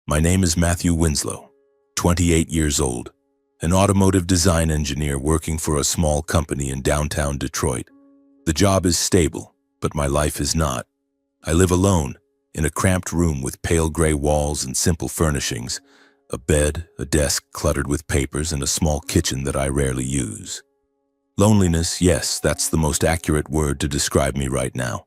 My name is Matthew Winslow, 28 years old, an automotive design engineer working for a small company in downtown Detroit. The job is stable, but my life is not. I live alone, in a cramped room with pale gray walls and simple furnishings, a bed, a desk cluttered with papers, and a small kitchen that I rarely use. Loneliness, yes, that's the most accurate word to describe me right now.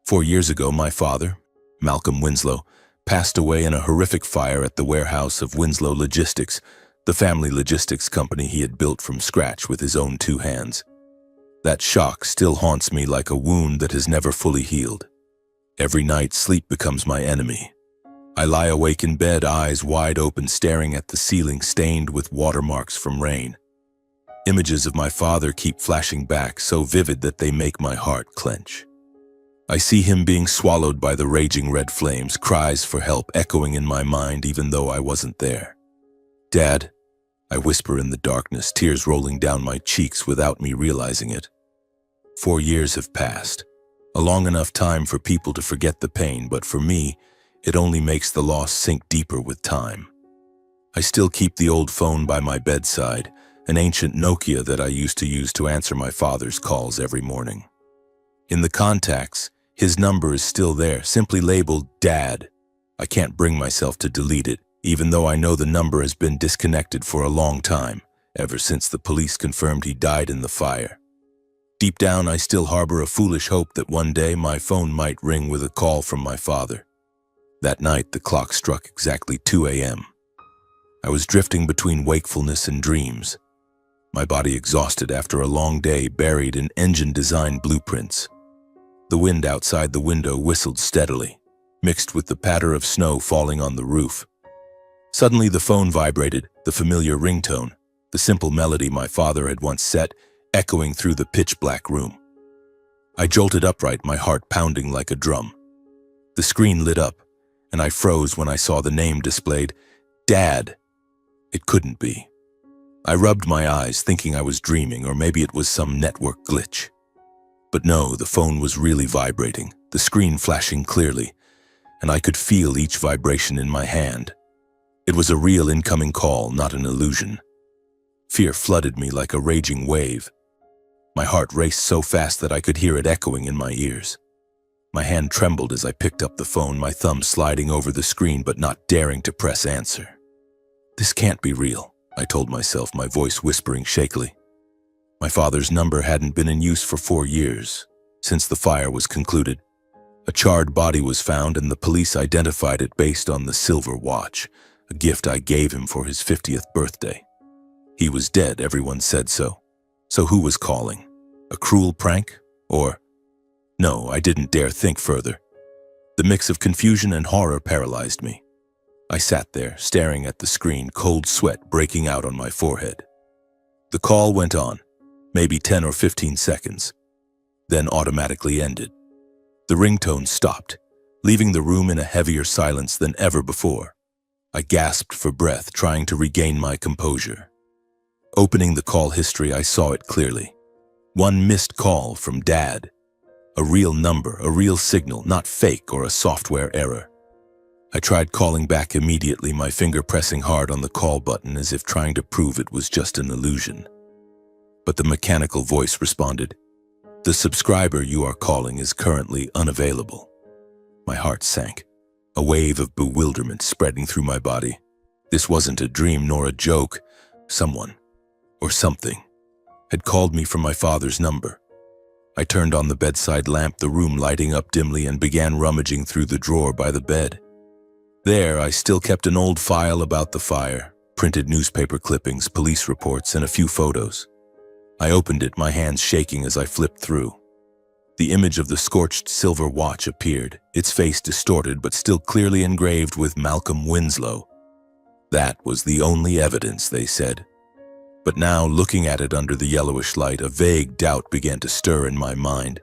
4 years ago, my father, Malcolm Winslow, passed away in a horrific fire at the warehouse of Winslow Logistics, the family logistics company he had built from scratch with his own 2 hands. That shock still haunts me like a wound that has never fully healed. Every night, sleep becomes my enemy. I lie awake in bed, eyes wide open, staring at the ceiling stained with watermarks from rain. Images of my father keep flashing back, so vivid that they make my heart clench. I see him being swallowed by the raging red flames, cries for help echoing in my mind even though I wasn't there. "Dad," I whisper in the darkness, tears rolling down my cheeks without me realizing it. 4 years have passed, a long enough time for people to forget the pain, but for me, it only makes the loss sink deeper with time. I still keep the old phone by my bedside, an ancient Nokia that I used to use to answer my father's calls every morning. In the contacts, his number is still there, simply labeled Dad. I can't bring myself to delete it, even though I know the number has been disconnected for a long time, ever since the police confirmed he died in the fire. Deep down, I still harbor a foolish hope that one day my phone might ring with a call from my father. That night, the clock struck exactly 2 a.m. I was drifting between wakefulness and dreams, my body exhausted after a long day buried in engine design blueprints. The wind outside the window whistled steadily, mixed with the patter of snow falling on the roof. Suddenly the phone vibrated, the familiar ringtone, the simple melody my father had once set, echoing through the pitch-black room. I jolted upright, my heart pounding like a drum. The screen lit up, and I froze when I saw the name displayed, Dad. It couldn't be. I rubbed my eyes, thinking I was dreaming, or maybe it was some network glitch. But no, the phone was really vibrating, the screen flashing clearly, and I could feel each vibration in my hand. It was a real incoming call, not an illusion. Fear flooded me like a raging wave. My heart raced so fast that I could hear it echoing in my ears. My hand trembled as I picked up the phone, my thumb sliding over the screen but not daring to press answer. "This can't be real," I told myself, my voice whispering shakily. My father's number hadn't been in use for 4 years, since the fire was concluded. A charred body was found and the police identified it based on the silver watch, a gift I gave him for his 50th birthday. He was dead, everyone said so. So who was calling? A cruel prank? Or... No, I didn't dare think further. The mix of confusion and horror paralyzed me. I sat there, staring at the screen, cold sweat breaking out on my forehead. The call went on, maybe 10 or 15 seconds, then automatically ended. The ringtone stopped, leaving the room in a heavier silence than ever before. I gasped for breath, trying to regain my composure. Opening the call history, I saw it clearly. One missed call from Dad. A real number, a real signal, not fake or a software error. I tried calling back immediately, my finger pressing hard on the call button as if trying to prove it was just an illusion. But the mechanical voice responded, "The subscriber you are calling is currently unavailable." My heart sank, a wave of bewilderment spreading through my body. This wasn't a dream nor a joke. Someone, or something, had called me from my father's number. I turned on the bedside lamp, the room lighting up dimly, and began rummaging through the drawer by the bed. There, I still kept an old file about the fire, printed newspaper clippings, police reports, and a few photos. I opened it, my hands shaking as I flipped through. The image of the scorched silver watch appeared, its face distorted but still clearly engraved with Malcolm Winslow. That was the only evidence, they said. But now, looking at it under the yellowish light, a vague doubt began to stir in my mind,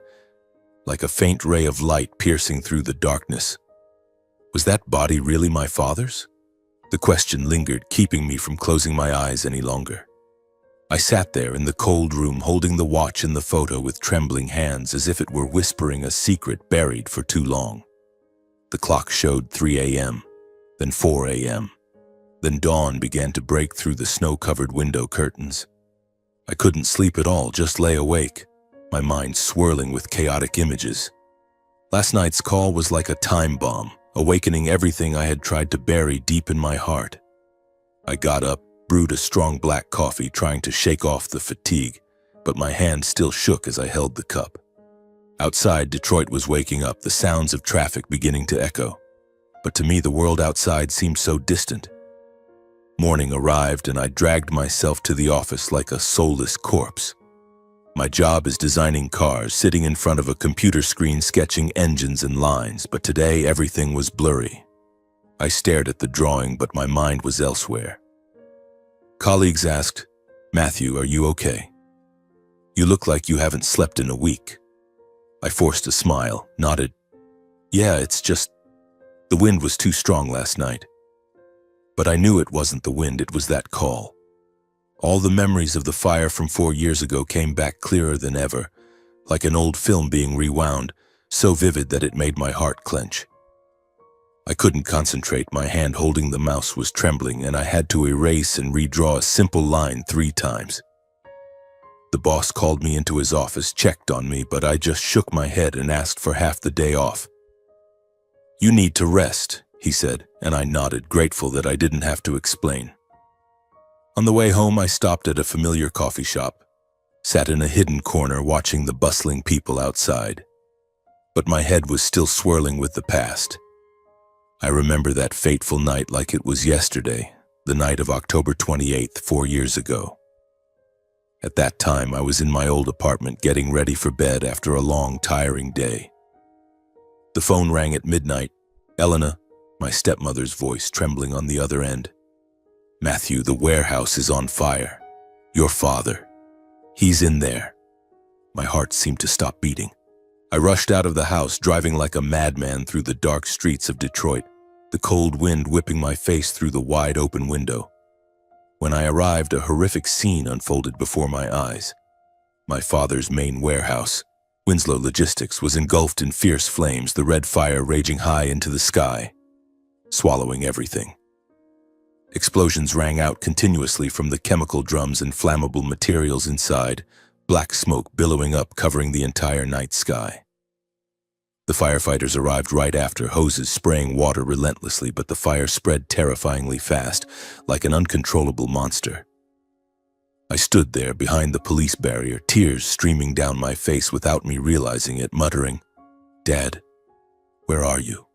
like a faint ray of light piercing through the darkness. Was that body really my father's? The question lingered, keeping me from closing my eyes any longer. I sat there in the cold room, holding the watch in the photo with trembling hands, as if it were whispering a secret buried for too long. The clock showed 3 a.m. Then 4 a.m. Then dawn began to break through the snow-covered window curtains. I couldn't sleep at all, just lay awake, my mind swirling with chaotic images. Last night's call was like a time bomb, awakening everything I had tried to bury deep in my heart. I got up, brewed a strong black coffee, trying to shake off the fatigue, but my hand still shook as I held the cup. Outside, Detroit was waking up, the sounds of traffic beginning to echo. But to me, the world outside seemed so distant. Morning arrived, and I dragged myself to the office like a soulless corpse. My job is designing cars, sitting in front of a computer screen sketching engines and lines, but today everything was blurry. I stared at the drawing, but my mind was elsewhere. Colleagues asked, "Matthew, are you okay? You look like you haven't slept in a week." I forced a smile, nodded. "Yeah, it's just, the wind was too strong last night." But I knew it wasn't the wind, it was that call. All the memories of the fire from 4 years ago came back clearer than ever, like an old film being rewound, so vivid that it made my heart clench. I couldn't concentrate, my hand holding the mouse was trembling, and I had to erase and redraw a simple line 3 times. The boss called me into his office, checked on me, but I just shook my head and asked for half the day off. "You need to rest," he said, and I nodded, grateful that I didn't have to explain. On the way home, I stopped at a familiar coffee shop, sat in a hidden corner watching the bustling people outside. But my head was still swirling with the past. I remember that fateful night like it was yesterday, the night of October 28th, 4 years ago. At that time, I was in my old apartment getting ready for bed after a long, tiring day. The phone rang at midnight. Elena, my stepmother's voice trembling on the other end. "Matthew, the warehouse is on fire. Your father. He's in there." My heart seemed to stop beating. I rushed out of the house, driving like a madman through the dark streets of Detroit, the cold wind whipping my face through the wide open window. When I arrived, a horrific scene unfolded before my eyes. My father's main warehouse, Winslow Logistics, was engulfed in fierce flames, the red fire raging high into the sky, swallowing everything. Explosions rang out continuously from the chemical drums and flammable materials inside, black smoke billowing up, covering the entire night sky. The firefighters arrived right after, hoses spraying water relentlessly, but the fire spread terrifyingly fast, like an uncontrollable monster. I stood there behind the police barrier, tears streaming down my face without me realizing it, muttering, "Dad, where are you?"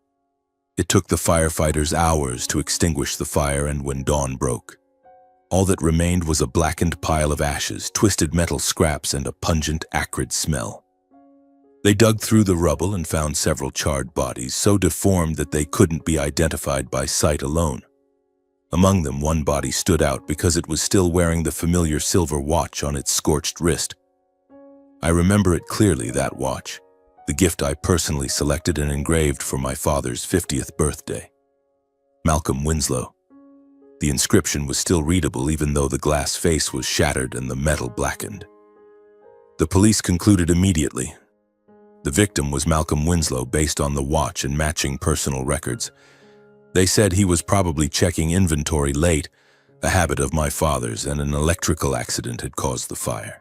It took the firefighters hours to extinguish the fire, and when dawn broke, all that remained was a blackened pile of ashes, twisted metal scraps, and a pungent, acrid smell. They dug through the rubble and found several charred bodies, so deformed that they couldn't be identified by sight alone. Among them, one body stood out because it was still wearing the familiar silver watch on its scorched wrist. I remember it clearly, that watch, the gift I personally selected and engraved for my father's 50th birthday. Malcolm Winslow. The inscription was still readable even though the glass face was shattered and the metal blackened. The police concluded immediately. The victim was Malcolm Winslow based on the watch and matching personal records. They said he was probably checking inventory late, a habit of my father's, and an electrical accident had caused the fire.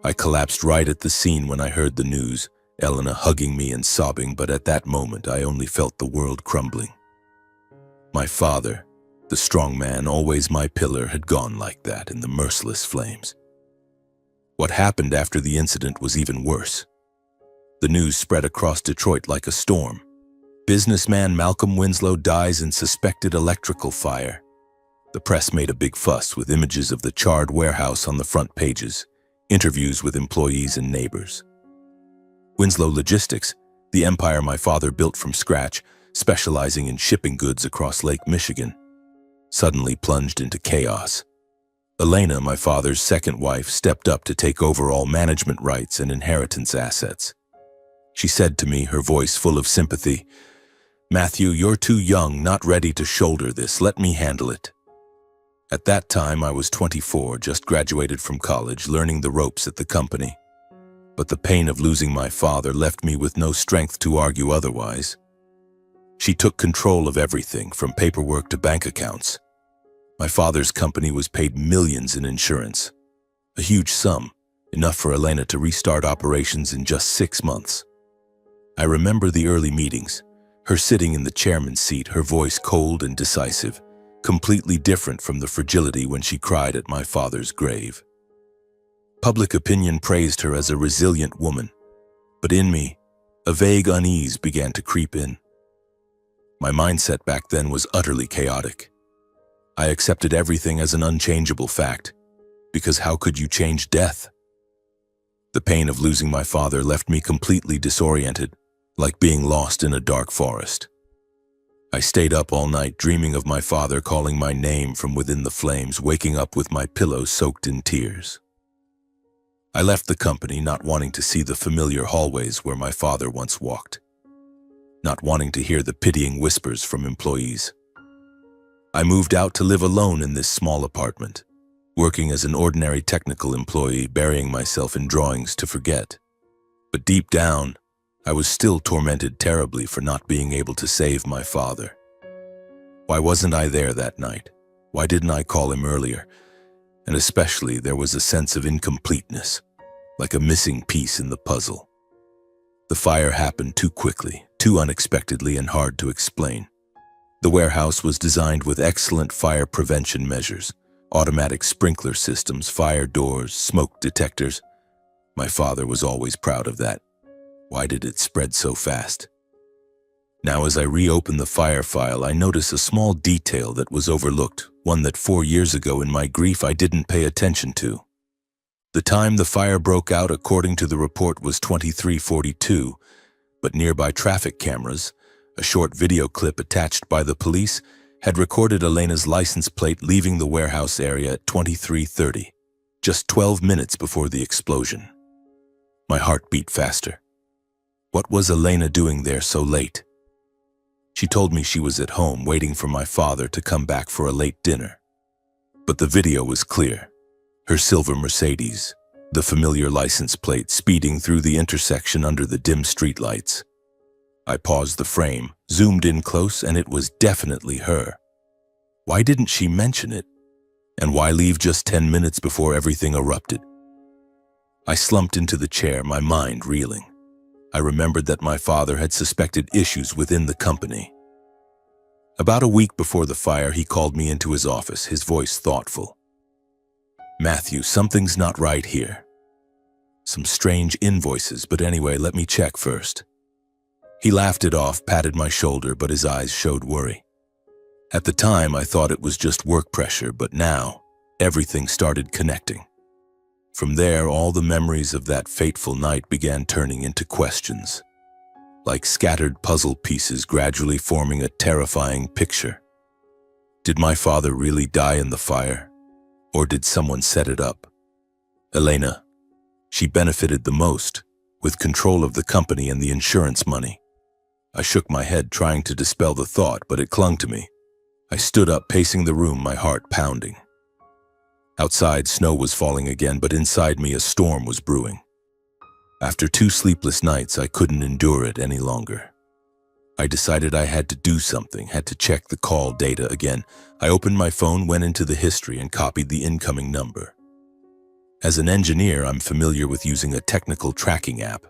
I collapsed right at the scene when I heard the news, Elena hugging me and sobbing, but at that moment I only felt the world crumbling. My father, the strong man, always my pillar, had gone like that in the merciless flames. What happened after the incident was even worse. The news spread across Detroit like a storm. Businessman Malcolm Winslow dies in suspected electrical fire. The press made a big fuss with images of the charred warehouse on the front pages, interviews with employees and neighbors. Winslow Logistics, the empire my father built from scratch, specializing in shipping goods across Lake Michigan, suddenly plunged into chaos. Elena, my father's second wife, stepped up to take over all management rights and inheritance assets. She said to me, her voice full of sympathy, "Matthew, you're too young, not ready to shoulder this. Let me handle it." At that time, I was 24, just graduated from college, learning the ropes at the company. But the pain of losing my father left me with no strength to argue otherwise. She took control of everything, from paperwork to bank accounts. My father's company was paid millions in insurance, a huge sum, enough for Elena to restart operations in just 6 months. I remember the early meetings, her sitting in the chairman's seat, her voice cold and decisive, completely different from the fragility when she cried at my father's grave. Public opinion praised her as a resilient woman, but in me, a vague unease began to creep in. My mindset back then was utterly chaotic. I accepted everything as an unchangeable fact, because how could you change death? The pain of losing my father left me completely disoriented, like being lost in a dark forest. I stayed up all night dreaming of my father calling my name from within the flames, waking up with my pillow soaked in tears. I left the company not wanting to see the familiar hallways where my father once walked, not wanting to hear the pitying whispers from employees. I moved out to live alone in this small apartment, working as an ordinary technical employee, burying myself in drawings to forget. But deep down, I was still tormented terribly for not being able to save my father. Why wasn't I there that night? Why didn't I call him earlier? And especially, there was a sense of incompleteness, like a missing piece in the puzzle. The fire happened too quickly, too unexpectedly, and hard to explain. The warehouse was designed with excellent fire prevention measures, automatic sprinkler systems, fire doors, smoke detectors. My father was always proud of that. Why did it spread so fast? Now, as I reopen the fire file, I notice a small detail that was overlooked, one that 4 years ago in my grief I didn't pay attention to. The time the fire broke out, according to the report, was 23:42, but nearby traffic cameras, a short video clip attached by the police, had recorded Elena's license plate leaving the warehouse area at 23:30, just 12 minutes before the explosion. My heart beat faster. What was Elena doing there so late? She told me she was at home waiting for my father to come back for a late dinner. But the video was clear. Her silver Mercedes, the familiar license plate, speeding through the intersection under the dim streetlights. I paused the frame, zoomed in close, and it was definitely her. Why didn't she mention it? And why leave just 10 minutes before everything erupted? I slumped into the chair, my mind reeling. I remembered that my father had suspected issues within the company. About a week before the fire, he called me into his office, his voice thoughtful. "Matthew, something's not right here. Some strange invoices, but anyway, let me check first." He laughed it off, patted my shoulder, but his eyes showed worry. At the time, I thought it was just work pressure, but now, everything started connecting. From there, all the memories of that fateful night began turning into questions, like scattered puzzle pieces gradually forming a terrifying picture. Did my father really die in the fire? Or did someone set it up? Elena, she benefited the most, with control of the company and the insurance money. I shook my head, trying to dispel the thought, but it clung to me. I stood up, pacing the room, my heart pounding. Outside, snow was falling again, but inside me a storm was brewing. After 2 sleepless nights, I couldn't endure it any longer. I decided I had to do something, had to check the call data again. I opened my phone, went into the history, and copied the incoming number. As an engineer, I'm familiar with using a technical tracking app,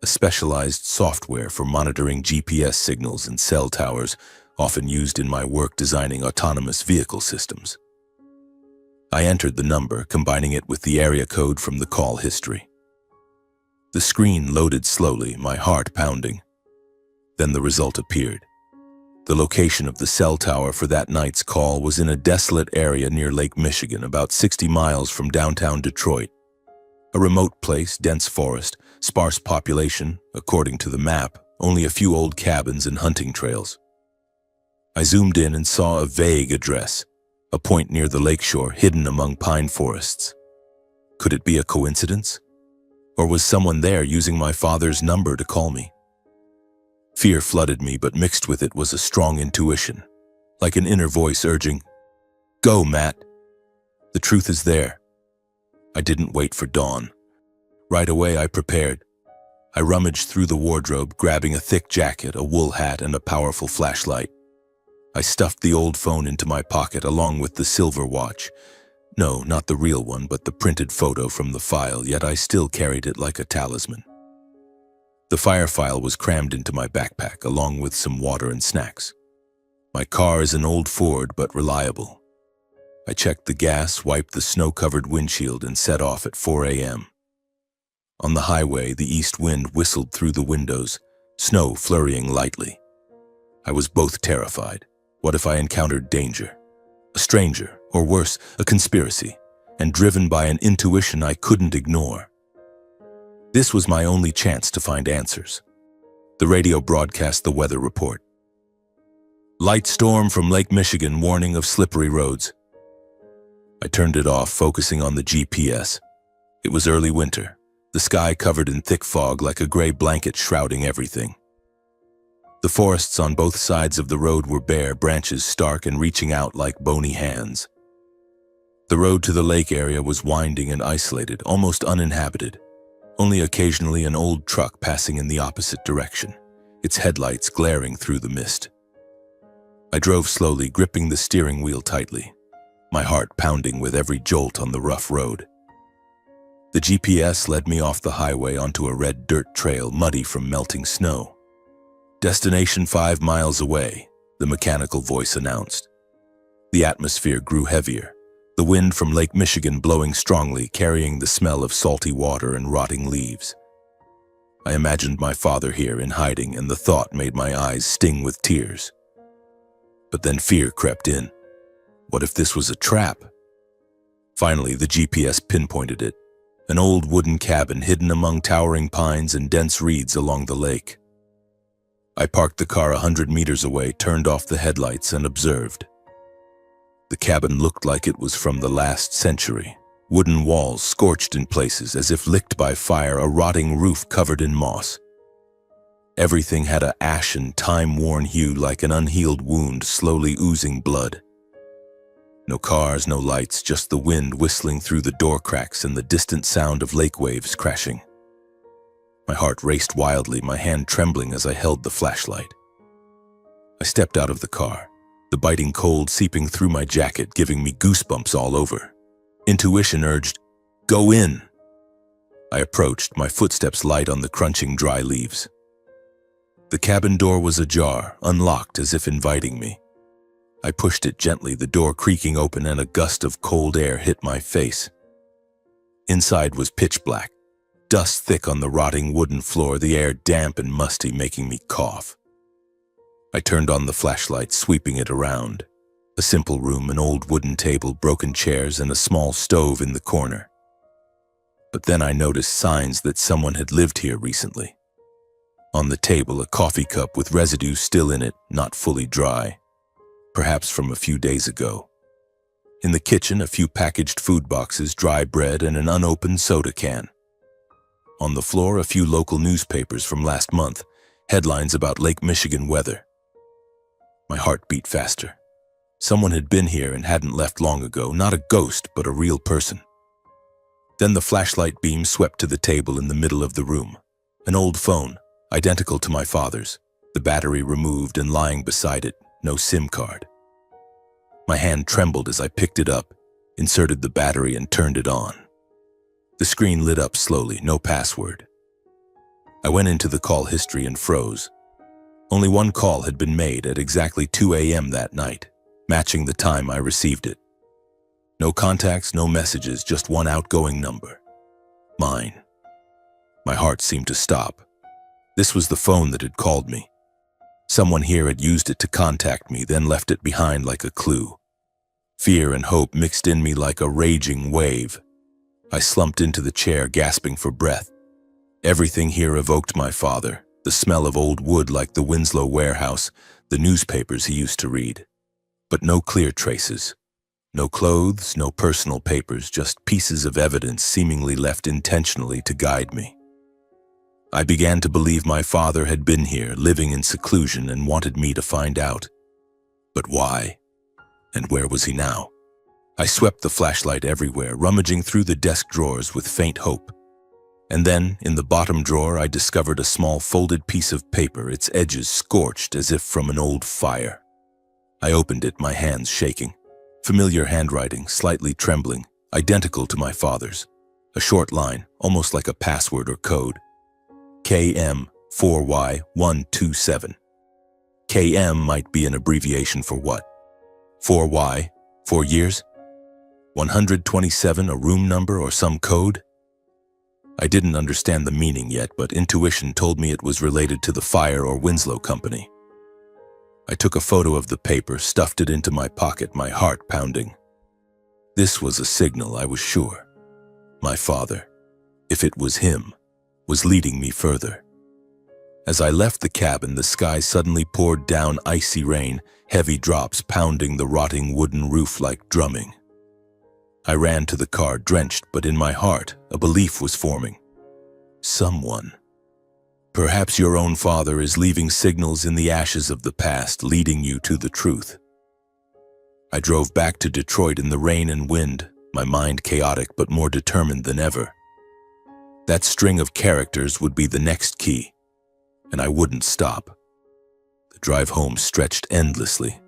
a specialized software for monitoring GPS signals and cell towers, often used in my work designing autonomous vehicle systems. I entered the number, combining it with the area code from the call history. The screen loaded slowly, my heart pounding. Then the result appeared. The location of the cell tower for that night's call was in a desolate area near Lake Michigan, about 60 miles from downtown Detroit. A remote place, dense forest, sparse population, according to the map, only a few old cabins and hunting trails. I zoomed in and saw a vague address, a point near the lakeshore hidden among pine forests. Could it be a coincidence? Or was someone there using my father's number to call me? Fear flooded me, but mixed with it was a strong intuition, like an inner voice urging, "Go, Matt. The truth is there." I didn't wait for dawn. Right away I prepared. I rummaged through the wardrobe, grabbing a thick jacket, a wool hat, and a powerful flashlight. I stuffed the old phone into my pocket along with the silver watch. No, not the real one, but the printed photo from the file, yet I still carried it like a talisman. The fire file was crammed into my backpack, along with some water and snacks. My car is an old Ford, but reliable. I checked the gas, wiped the snow-covered windshield, and set off at 4 a.m. On the highway, the east wind whistled through the windows, snow flurrying lightly. I was both terrified. What if I encountered danger? A stranger, or worse, a conspiracy, and driven by an intuition I couldn't ignore. This was my only chance to find answers. The radio broadcast the weather report. Light storm from Lake Michigan, warning of slippery roads. I turned it off, focusing on the GPS. It was early winter, the sky covered in thick fog like a gray blanket shrouding everything. The forests on both sides of the road were bare, branches stark and reaching out like bony hands. The road to the lake area was winding and isolated, almost uninhabited. Only occasionally an old truck passing in the opposite direction, its headlights glaring through the mist. I drove slowly, gripping the steering wheel tightly, my heart pounding with every jolt on the rough road. The GPS led me off the highway onto a red dirt trail, muddy from melting snow. Destination 5 miles away, the mechanical voice announced. The atmosphere grew heavier, the wind from Lake Michigan blowing strongly, carrying the smell of salty water and rotting leaves. I imagined my father here in hiding, and the thought made my eyes sting with tears. But then fear crept in. What if this was a trap? Finally, the GPS pinpointed it, an old wooden cabin hidden among towering pines and dense reeds along the lake. I parked the car 100 meters away, turned off the headlights, and observed. The cabin looked like it was from the last century. Wooden walls scorched in places as if licked by fire, a rotting roof covered in moss. Everything had an ashen, time-worn hue like an unhealed wound slowly oozing blood. No cars, no lights, just the wind whistling through the door cracks and the distant sound of lake waves crashing. My heart raced wildly, my hand trembling as I held the flashlight. I stepped out of the car, the biting cold seeping through my jacket, giving me goosebumps all over. Intuition urged, "Go in." I approached, my footsteps light on the crunching dry leaves. The cabin door was ajar, unlocked as if inviting me. I pushed it gently, the door creaking open, and a gust of cold air hit my face. Inside was pitch black, dust thick on the rotting wooden floor, the air damp and musty, making me cough. I turned on the flashlight, sweeping it around. A simple room, an old wooden table, broken chairs, and a small stove in the corner. But then I noticed signs that someone had lived here recently. On the table, a coffee cup with residue still in it, not fully dry, perhaps from a few days ago. In the kitchen, a few packaged food boxes, dry bread, and an unopened soda can. On the floor, a few local newspapers from last month, headlines about Lake Michigan weather. My heart beat faster. Someone had been here and hadn't left long ago, not a ghost, but a real person. Then the flashlight beam swept to the table in the middle of the room. An old phone, identical to my father's, the battery removed and lying beside it, no SIM card. My hand trembled as I picked it up, inserted the battery, and turned it on. The screen lit up slowly, no password. I went into the call history and froze. Only one call had been made at exactly 2 a.m. that night, matching the time I received it. No contacts, no messages, just one outgoing number. Mine. My heart seemed to stop. This was the phone that had called me. Someone here had used it to contact me, then left it behind like a clue. Fear and hope mixed in me like a raging wave. I slumped into the chair, gasping for breath. Everything here evoked my father, the smell of old wood like the Winslow warehouse, the newspapers he used to read. But no clear traces. No clothes, no personal papers, just pieces of evidence seemingly left intentionally to guide me. I began to believe my father had been here, living in seclusion, and wanted me to find out. But why? And where was he now? I swept the flashlight everywhere, rummaging through the desk drawers with faint hope. And then, in the bottom drawer, I discovered a small folded piece of paper, its edges scorched as if from an old fire. I opened it, my hands shaking. Familiar handwriting, slightly trembling, identical to my father's. A short line, almost like a password or code. KM4Y127. KM might be an abbreviation for what? 4Y? 4 years? 127, a room number or some code? I didn't understand the meaning yet, but intuition told me it was related to the Fire or Winslow Company. I took a photo of the paper, stuffed it into my pocket, my heart pounding. This was a signal, I was sure. My father, if it was him, was leading me further. As I left the cabin, the sky suddenly poured down icy rain, heavy drops pounding the rotting wooden roof like drumming. I ran to the car, drenched, but in my heart, a belief was forming. Someone, perhaps your own father, is leaving signals in the ashes of the past, leading you to the truth. I drove back to Detroit in the rain and wind, my mind chaotic but more determined than ever. That string of characters would be the next key, and I wouldn't stop. The drive home stretched endlessly,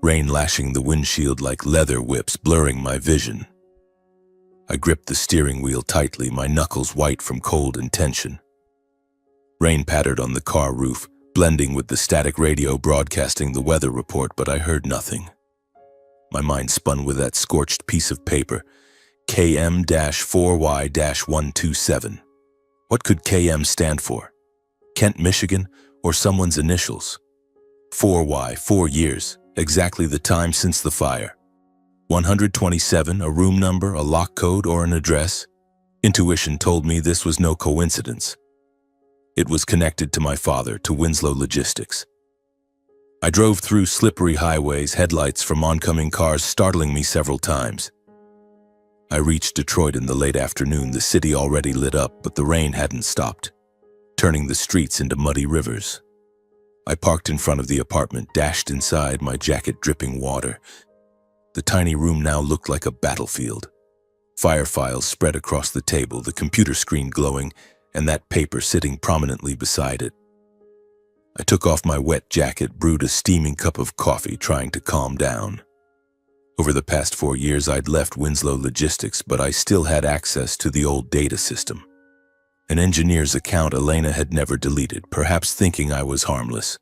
rain lashing the windshield like leather whips, blurring my vision. I gripped the steering wheel tightly, my knuckles white from cold and tension. Rain pattered on the car roof, blending with the static radio broadcasting the weather report, but I heard nothing. My mind spun with that scorched piece of paper, KM-4Y-127. What could KM stand for? Kent, Michigan, or someone's initials? 4Y, 4 years, exactly the time since the fire. 127, a room number, a lock code, or an address? Intuition told me this was no coincidence. It was connected to my father, to Winslow Logistics. I drove through slippery highways, headlights from oncoming cars startling me several times. I reached Detroit in the late afternoon, the city already lit up, but the rain hadn't stopped, turning the streets into muddy rivers. I parked in front of the apartment, dashed inside, my jacket dripping water. The tiny room now looked like a battlefield. Fire files spread across the table, the computer screen glowing, and that paper sitting prominently beside it. I took off my wet jacket, brewed a steaming cup of coffee, trying to calm down. Over the past 4 years, I'd left Winslow Logistics, but I still had access to the old data system. An engineer's account Elena had never deleted, perhaps thinking I was harmless.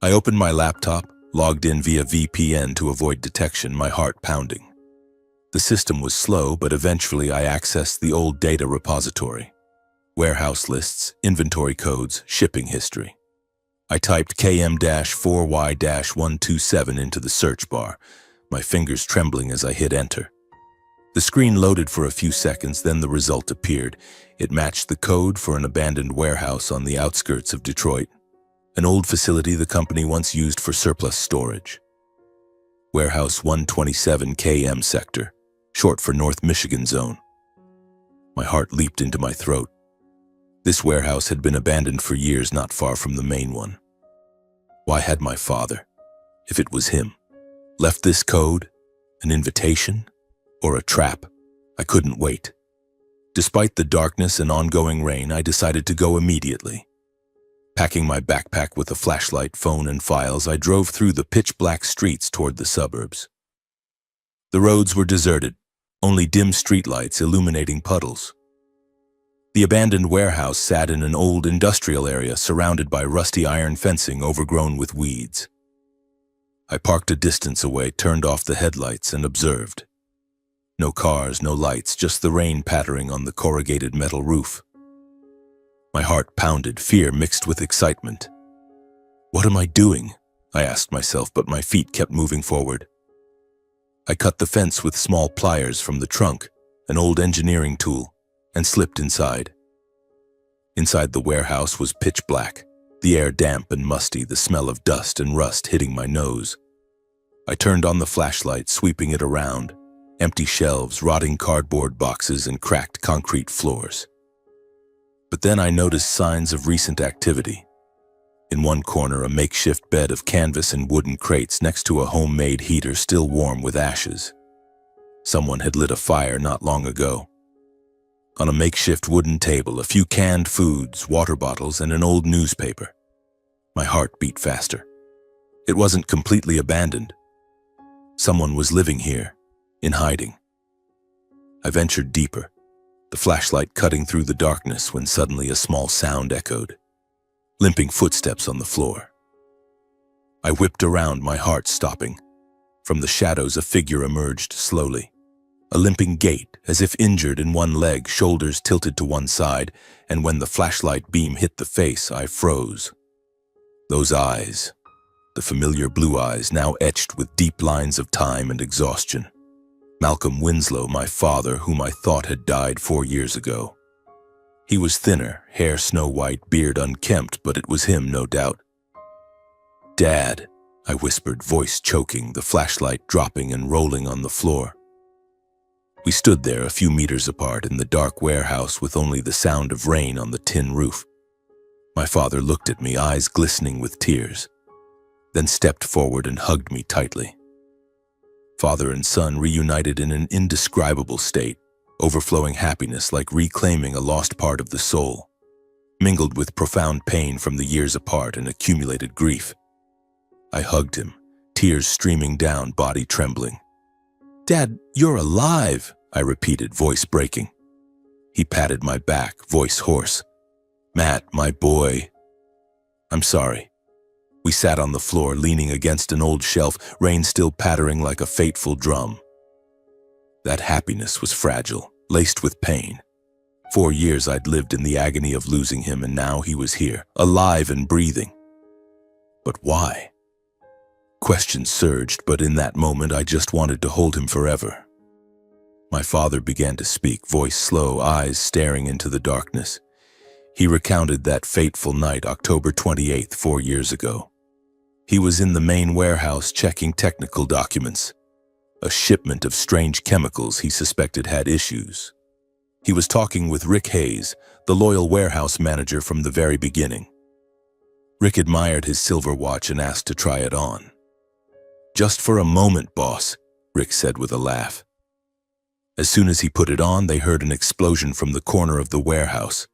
I opened my laptop, logged in via VPN to avoid detection, my heart pounding. The system was slow, but eventually I accessed the old data repository. Warehouse lists, inventory codes, shipping history. I typed KM-4Y-127 into the search bar, my fingers trembling as I hit enter. The screen loaded for a few seconds, then the result appeared. It matched the code for an abandoned warehouse on the outskirts of Detroit, an old facility the company once used for surplus storage. Warehouse 127 KM Sector, short for North Michigan Zone. My heart leaped into my throat. This warehouse had been abandoned for years, not far from the main one. Why had my father, if it was him, left this code, an invitation, or a trap? I couldn't wait. Despite the darkness and ongoing rain, I decided to go immediately. Packing my backpack with a flashlight, phone, and files, I drove through the pitch-black streets toward the suburbs. The roads were deserted, only dim streetlights illuminating puddles. The abandoned warehouse sat in an old industrial area surrounded by rusty iron fencing overgrown with weeds. I parked a distance away, turned off the headlights, and observed. No cars, no lights, just the rain pattering on the corrugated metal roof. My heart pounded, fear mixed with excitement. What am I doing? I asked myself, but my feet kept moving forward. I cut the fence with small pliers from the trunk, an old engineering tool, and slipped inside. Inside the warehouse was pitch black, the air damp and musty, the smell of dust and rust hitting my nose. I turned on the flashlight, sweeping it around. Empty shelves, rotting cardboard boxes, and cracked concrete floors. But then I noticed signs of recent activity. In one corner, a makeshift bed of canvas and wooden crates next to a homemade heater still warm with ashes. Someone had lit a fire not long ago. On a makeshift wooden table, a few canned foods, water bottles, and an old newspaper. My heart beat faster. It wasn't completely abandoned. Someone was living here, in hiding. I ventured deeper, the flashlight cutting through the darkness when suddenly a small sound echoed. Limping footsteps on the floor. I whipped around, my heart stopping. From the shadows, a figure emerged slowly. A limping gait, as if injured in one leg, shoulders tilted to one side, and when the flashlight beam hit the face, I froze. Those eyes, the familiar blue eyes, now etched with deep lines of time and exhaustion. Malcolm Winslow, my father, whom I thought had died 4 years ago. He was thinner, hair snow-white, beard unkempt, but it was him, no doubt. "Dad," I whispered, voice choking, the flashlight dropping and rolling on the floor. We stood there a few meters apart in the dark warehouse with only the sound of rain on the tin roof. My father looked at me, eyes glistening with tears, then stepped forward and hugged me tightly. Father and son reunited in an indescribable state, overflowing happiness like reclaiming a lost part of the soul, mingled with profound pain from the years apart and accumulated grief. I hugged him, tears streaming down, body trembling. "Dad, you're alive," I repeated, voice breaking. He patted my back, voice hoarse. "Matt, my boy. I'm sorry." We sat on the floor, leaning against an old shelf, rain still pattering like a fateful drum. That happiness was fragile, laced with pain. 4 years I'd lived in the agony of losing him, and now he was here, alive and breathing. But why? Questions surged, but in that moment I just wanted to hold him forever. My father began to speak, voice slow, eyes staring into the darkness. He recounted that fateful night, October 28th, 4 years ago. He was in the main warehouse checking technical documents. A shipment of strange chemicals he suspected had issues. He was talking with Rick Hayes, the loyal warehouse manager from the very beginning. Rick admired his silver watch and asked to try it on. "Just for a moment, boss," Rick said with a laugh. As soon as he put it on, they heard an explosion from the corner of the warehouse.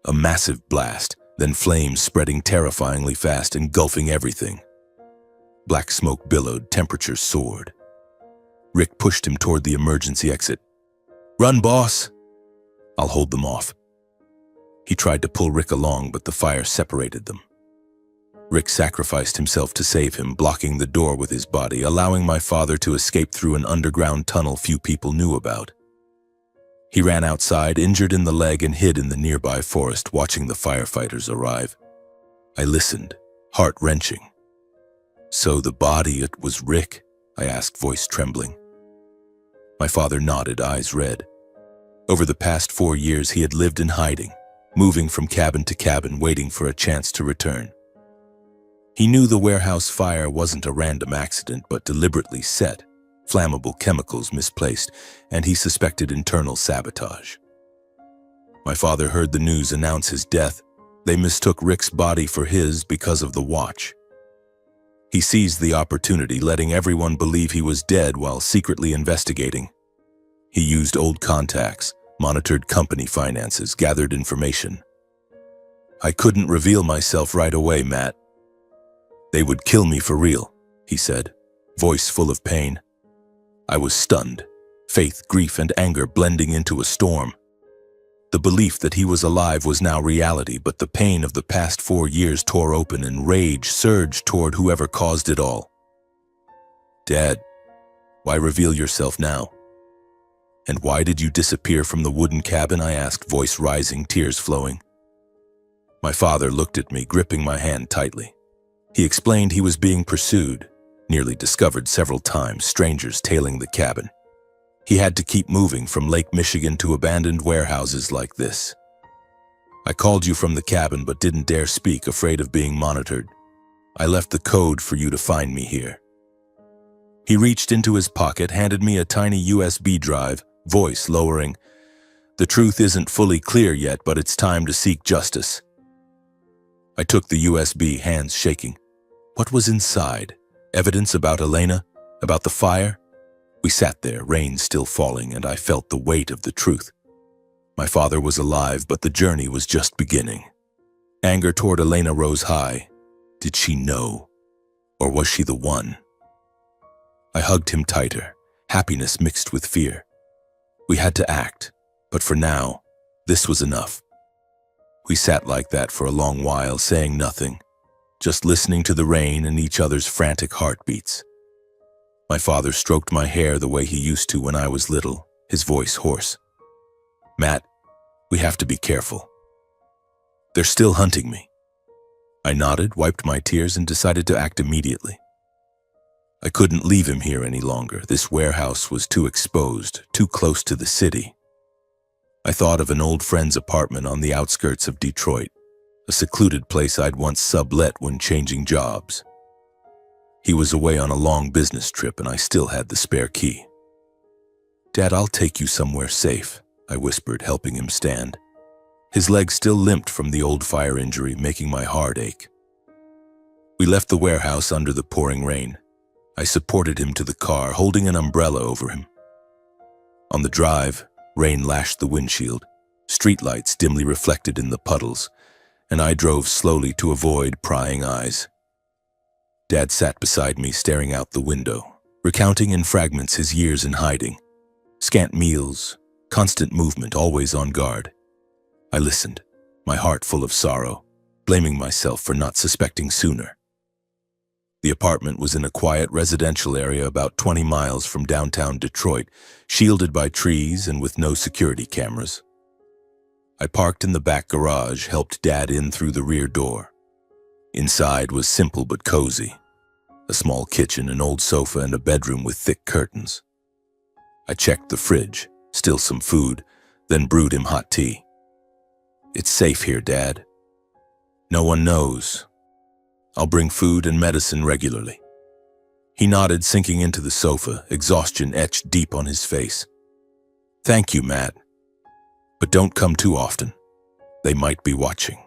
A massive blast, then flames spreading terrifyingly fast, engulfing everything. Black smoke billowed, temperature soared. Rick pushed him toward the emergency exit. "Run, boss. I'll hold them off." He tried to pull Rick along, but the fire separated them. Rick sacrificed himself to save him, blocking the door with his body, allowing my father to escape through an underground tunnel few people knew about. He ran outside, injured in the leg, and hid in the nearby forest, watching the firefighters arrive. I listened, heart-wrenching. "So the body, it was Rick?" I asked, voice trembling. My father nodded, eyes red. Over the past 4 years, he had lived in hiding, moving from cabin to cabin, waiting for a chance to return. He knew the warehouse fire wasn't a random accident, but deliberately set, flammable chemicals misplaced, and he suspected internal sabotage. My father heard the news announce his death. They mistook Rick's body for his because of the watch. He seized the opportunity, letting everyone believe he was dead while secretly investigating. He used old contacts, monitored company finances, gathered information. "I couldn't reveal myself right away, Matt. They would kill me for real," he said, voice full of pain. I was stunned, faith, grief, and anger blending into a storm. The belief that he was alive was now reality, but the pain of the past 4 years tore open and rage surged toward whoever caused it all. "Dad, why reveal yourself now? And why did you disappear from the wooden cabin?" I asked, voice rising, tears flowing. My father looked at me, gripping my hand tightly. He explained he was being pursued, nearly discovered several times, strangers tailing the cabin. He had to keep moving from Lake Michigan to abandoned warehouses like this. "I called you from the cabin but didn't dare speak, afraid of being monitored. I left the code for you to find me here." He reached into his pocket, handed me a tiny USB drive, voice lowering. "The truth isn't fully clear yet, but it's time to seek justice." I took the USB, hands shaking. What was inside? Evidence about Elena? About the fire? We sat there, rain still falling, and I felt the weight of the truth. My father was alive, but the journey was just beginning. Anger toward Elena rose high. Did she know? Or was she the one? I hugged him tighter, happiness mixed with fear. We had to act, but for now, this was enough. We sat like that for a long while, saying nothing, just listening to the rain and each other's frantic heartbeats. My father stroked my hair the way he used to when I was little, his voice hoarse. Matt, we have to be careful. They're still hunting me. I nodded, wiped my tears, and decided to act immediately. I couldn't leave him here any longer. This warehouse was too exposed, too close to the city. I thought of an old friend's apartment on the outskirts of Detroit, a secluded place I'd once sublet when changing jobs. He was away on a long business trip and I still had the spare key. Dad, I'll take you somewhere safe, I whispered, helping him stand. His leg still limped from the old fire injury, making my heart ache. We left the warehouse under the pouring rain. I supported him to the car, holding an umbrella over him. On the drive, rain lashed the windshield, streetlights dimly reflected in the puddles, and I drove slowly to avoid prying eyes. Dad sat beside me, staring out the window, recounting in fragments his years in hiding. Scant meals, constant movement, always on guard. I listened, my heart full of sorrow, blaming myself for not suspecting sooner. The apartment was in a quiet residential area about 20 miles from downtown Detroit, shielded by trees and with no security cameras. I parked in the back garage, helped Dad in through the rear door. Inside was simple but cozy. A small kitchen, an old sofa, and a bedroom with thick curtains. I checked the fridge, still some food, then brewed him hot tea. It's safe here, Dad. No one knows. I'll bring food and medicine regularly. He nodded, sinking into the sofa, exhaustion etched deep on his face. Thank you, Matt. But don't come too often. They might be watching.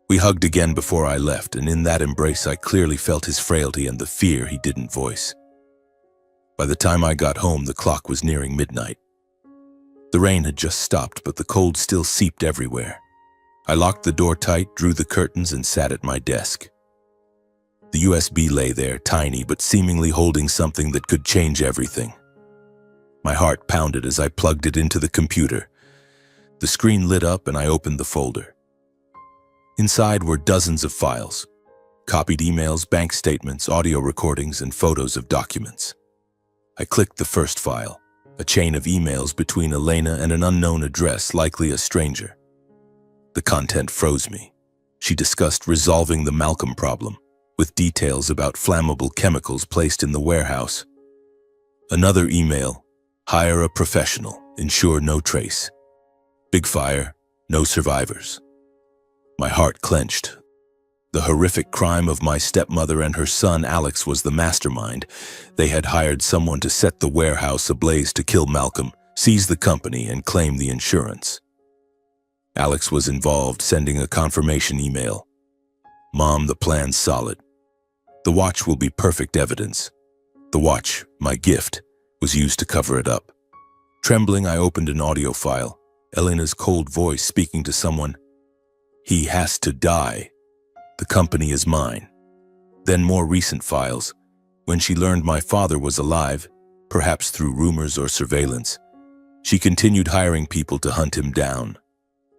We hugged again before I left, and in that embrace I clearly felt his frailty and the fear he didn't voice. By the time I got home, the clock was nearing midnight. The rain had just stopped, but the cold still seeped everywhere. I locked the door tight, drew the curtains, and sat at my desk. The USB lay there, tiny but seemingly holding something that could change everything. My heart pounded as I plugged it into the computer. The screen lit up and I opened the folder. Inside were dozens of files, copied emails, bank statements, audio recordings, and photos of documents. I clicked the first file, a chain of emails between Elena and an unknown address, likely a stranger. The content froze me. She discussed resolving the Malcolm problem, with details about flammable chemicals placed in the warehouse. Another email, hire a professional, ensure no trace. Big fire, no survivors. My heart clenched. The horrific crime of my stepmother and her son Alex was the mastermind. They had hired someone to set the warehouse ablaze to kill Malcolm, seize the company, and claim the insurance. Alex was involved, sending a confirmation email. Mom, the plan's solid. The watch will be perfect evidence. The watch, my gift, was used to cover it up. Trembling, I opened an audio file, Elena's cold voice speaking to someone. He has to die. The company is mine. Then more recent files. When she learned my father was alive, perhaps through rumors or surveillance, she continued hiring people to hunt him down.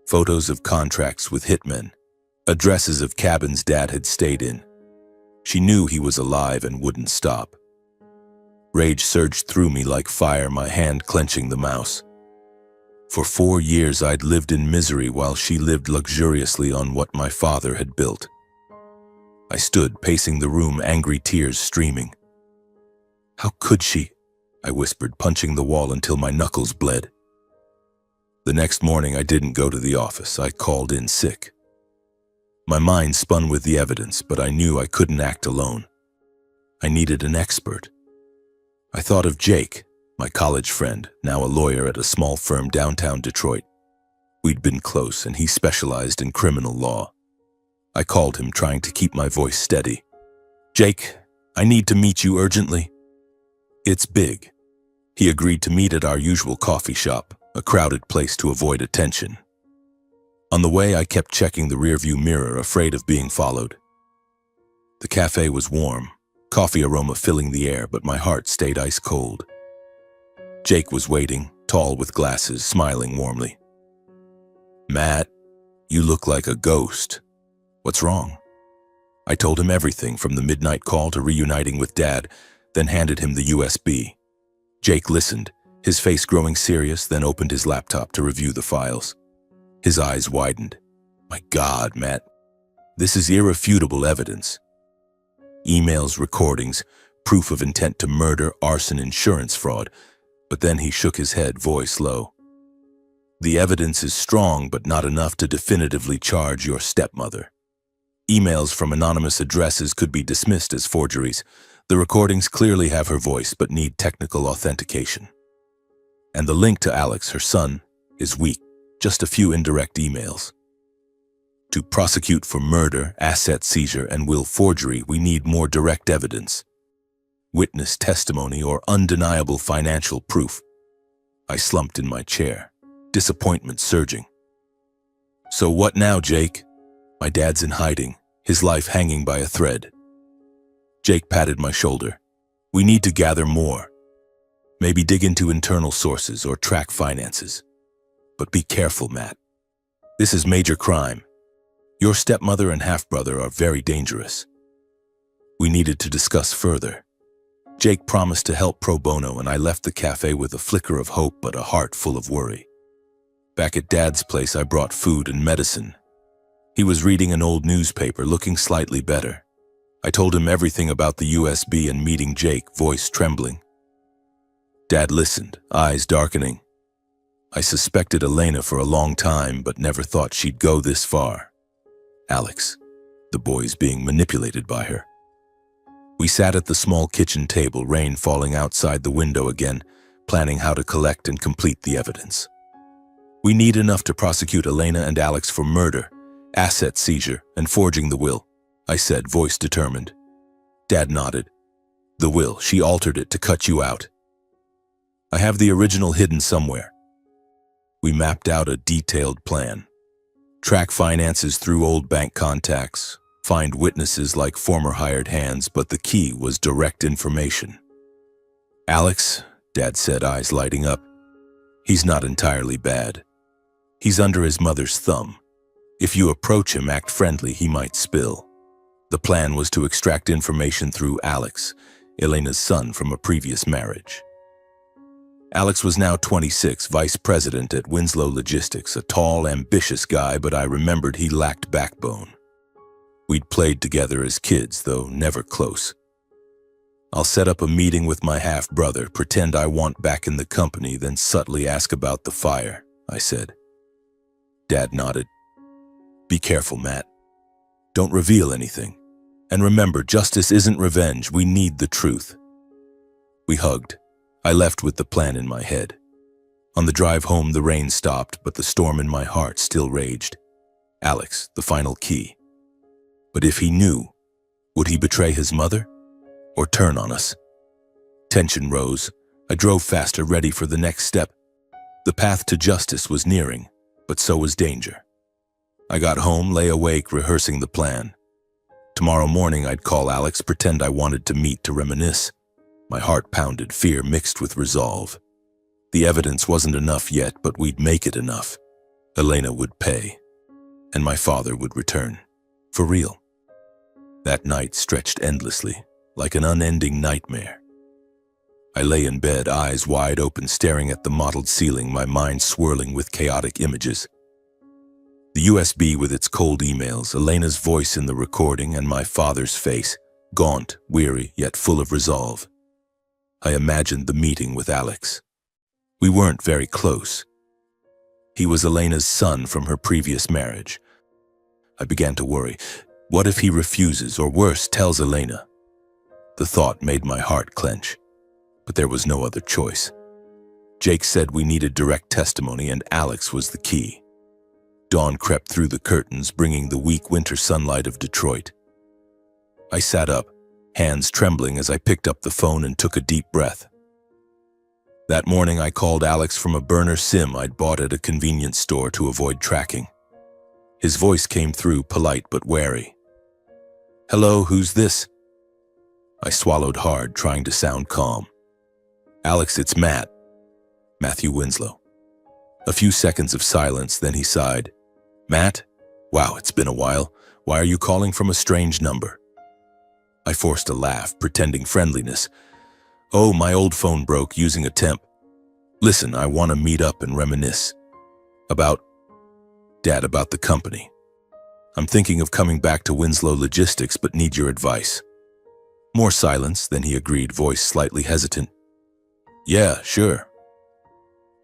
Photos of contracts with hitmen, addresses of cabins Dad had stayed in. She knew he was alive and wouldn't stop. Rage surged through me like fire, my hand clenching the mouse. For 4 years I'd lived in misery while she lived luxuriously on what my father had built. I stood pacing the room, angry tears streaming. How could she? I whispered, punching the wall until my knuckles bled. The next morning I didn't go to the office. I called in sick. My mind spun with the evidence, but I knew I couldn't act alone. I needed an expert. I thought of Jake, my college friend, now a lawyer at a small firm downtown Detroit. We'd been close, and he specialized in criminal law. I called him, trying to keep my voice steady. Jake, I need to meet you urgently. It's big. He agreed to meet at our usual coffee shop, a crowded place to avoid attention. On the way, I kept checking the rearview mirror, afraid of being followed. The cafe was warm, coffee aroma filling the air, but my heart stayed ice cold. Jake was waiting, tall with glasses, smiling warmly. "Matt, you look like a ghost. What's wrong?" I told him everything from the midnight call to reuniting with Dad, then handed him the USB. Jake listened, his face growing serious, then opened his laptop to review the files. His eyes widened. "My God, Matt, this is irrefutable evidence. Emails, recordings, proof of intent to murder, arson, insurance fraud." But then he shook his head, voice low. "The evidence is strong, but not enough to definitively charge your stepmother. Emails from anonymous addresses could be dismissed as forgeries. The recordings clearly have her voice, but need technical authentication. And the link to Alex, her son, is weak, just a few indirect emails. To prosecute for murder, asset seizure, and will forgery, we need more direct evidence. Witness testimony or undeniable financial proof." I slumped in my chair, disappointment surging. "So what now, Jake?" My dad's in hiding, his life hanging by a thread. Jake patted my shoulder. "We need to gather more. Maybe dig into internal sources or track finances. But be careful, Matt. This is major crime. Your stepmother and half-brother are very dangerous." We needed to discuss further. Jake promised to help pro bono, and I left the cafe with a flicker of hope but a heart full of worry. Back at Dad's place, I brought food and medicine. He was reading an old newspaper, looking slightly better. I told him everything about the USB and meeting Jake, voice trembling. Dad listened, eyes darkening. I suspected Elena for a long time, but never thought she'd go this far. Alex, the boy's being manipulated by her. We sat at the small kitchen table, rain falling outside the window again, planning how to collect and complete the evidence. We need enough to prosecute Elena and Alex for murder, asset seizure, and forging the will, I said, voice determined. Dad nodded. The will, she altered it to cut you out. I have the original hidden somewhere. We mapped out a detailed plan. Track finances through old bank contacts, find witnesses like former hired hands, but the key was direct information. Alex, Dad said, eyes lighting up. He's not entirely bad. He's under his mother's thumb. If you approach him, act friendly, he might spill. The plan was to extract information through Alex, Elena's son from a previous marriage. Alex was now 26, vice president at Winslow Logistics, a tall, ambitious guy, but I remembered he lacked backbone. We'd played together as kids, though never close. I'll set up a meeting with my half-brother, pretend I want back in the company, then subtly ask about the fire, I said. Dad nodded. Be careful, Matt. Don't reveal anything. And remember, justice isn't revenge. We need the truth. We hugged. I left with the plan in my head. On the drive home, the rain stopped, but the storm in my heart still raged. Alex, the final key. But if he knew, would he betray his mother? Or turn on us? Tension rose. I drove faster, ready for the next step. The path to justice was nearing, but so was danger. I got home, lay awake, rehearsing the plan. Tomorrow morning, I'd call Alex, pretend I wanted to meet to reminisce. My heart pounded, fear mixed with resolve. The evidence wasn't enough yet, but we'd make it enough. Elena would pay, and my father would return. For real. That night stretched endlessly, like an unending nightmare. I lay in bed, eyes wide open, staring at the mottled ceiling, my mind swirling with chaotic images. The USB with its cold emails, Elena's voice in the recording, and my father's face, gaunt, weary, yet full of resolve. I imagined the meeting with Alex. We weren't very close. He was Elena's son from her previous marriage. I began to worry. What if he refuses, or worse, tells Elena? The thought made my heart clench, but there was no other choice. Jake said we needed direct testimony, and Alex was the key. Dawn crept through the curtains, bringing the weak winter sunlight of Detroit. I sat up, hands trembling as I picked up the phone and took a deep breath. That morning, I called Alex from a burner SIM I'd bought at a convenience store to avoid tracking. His voice came through, polite but wary. "Hello, who's this?" I swallowed hard, trying to sound calm. "Alex, it's Matt. Matthew Winslow." A few seconds of silence, then he sighed. "Matt? Wow, it's been a while. Why are you calling from a strange number?" I forced a laugh, pretending friendliness. "Oh, my old phone broke using a temp. Listen, I want to meet up and reminisce. About the company. I'm thinking of coming back to Winslow Logistics, but need your advice." More silence, then he agreed, voice slightly hesitant. "Yeah, sure.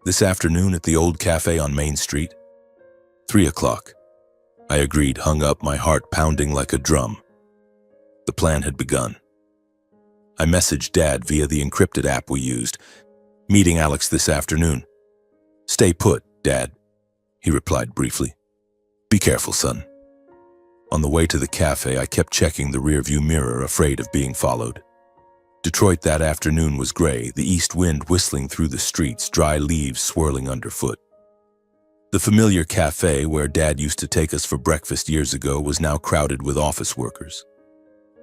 This afternoon at the old cafe on Main Street? 3 o'clock. I agreed, hung up, my heart pounding like a drum. The plan had begun. I messaged Dad via the encrypted app we used. "Meeting Alex this afternoon." "Stay put, Dad," he replied briefly. "Be careful, son." On the way to the cafe, I kept checking the rearview mirror, afraid of being followed. Detroit that afternoon was gray, the east wind whistling through the streets, dry leaves swirling underfoot. The familiar cafe where Dad used to take us for breakfast years ago was now crowded with office workers.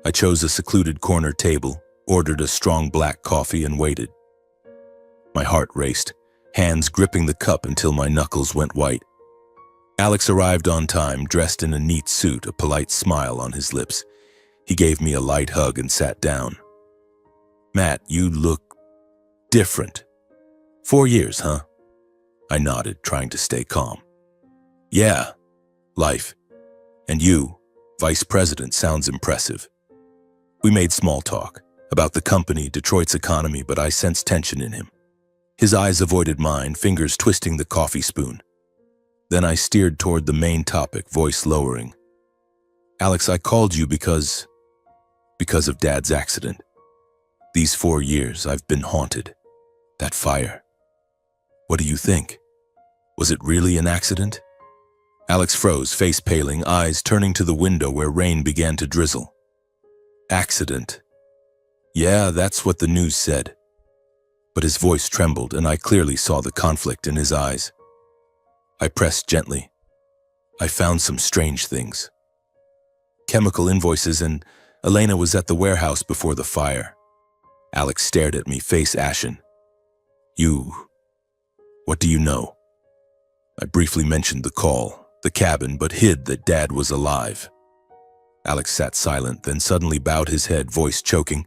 I chose a secluded corner table, ordered a strong black coffee, and waited. My heart raced, hands gripping the cup until my knuckles went white. Alex arrived on time, dressed in a neat suit, a polite smile on his lips. He gave me a light hug and sat down. "Matt, you look different. 4 years, huh?" I nodded, trying to stay calm. "Yeah, life. And you, Vice President, sounds impressive." We made small talk about the company, Detroit's economy, but I sensed tension in him. His eyes avoided mine, fingers twisting the coffee spoon. Then I steered toward the main topic, voice lowering. "Alex, I called you because of Dad's accident. These 4 years, I've been haunted. That fire. What do you think? Was it really an accident?" Alex froze, face paling, eyes turning to the window where rain began to drizzle. "Accident. Yeah, that's what the news said." But his voice trembled, and I clearly saw the conflict in his eyes. I pressed gently. "I found some strange things. Chemical invoices, and Elena was at the warehouse before the fire." Alex stared at me, face ashen. What do you know?" I briefly mentioned the call, the cabin, but hid that Dad was alive. Alex sat silent, then suddenly bowed his head, voice choking.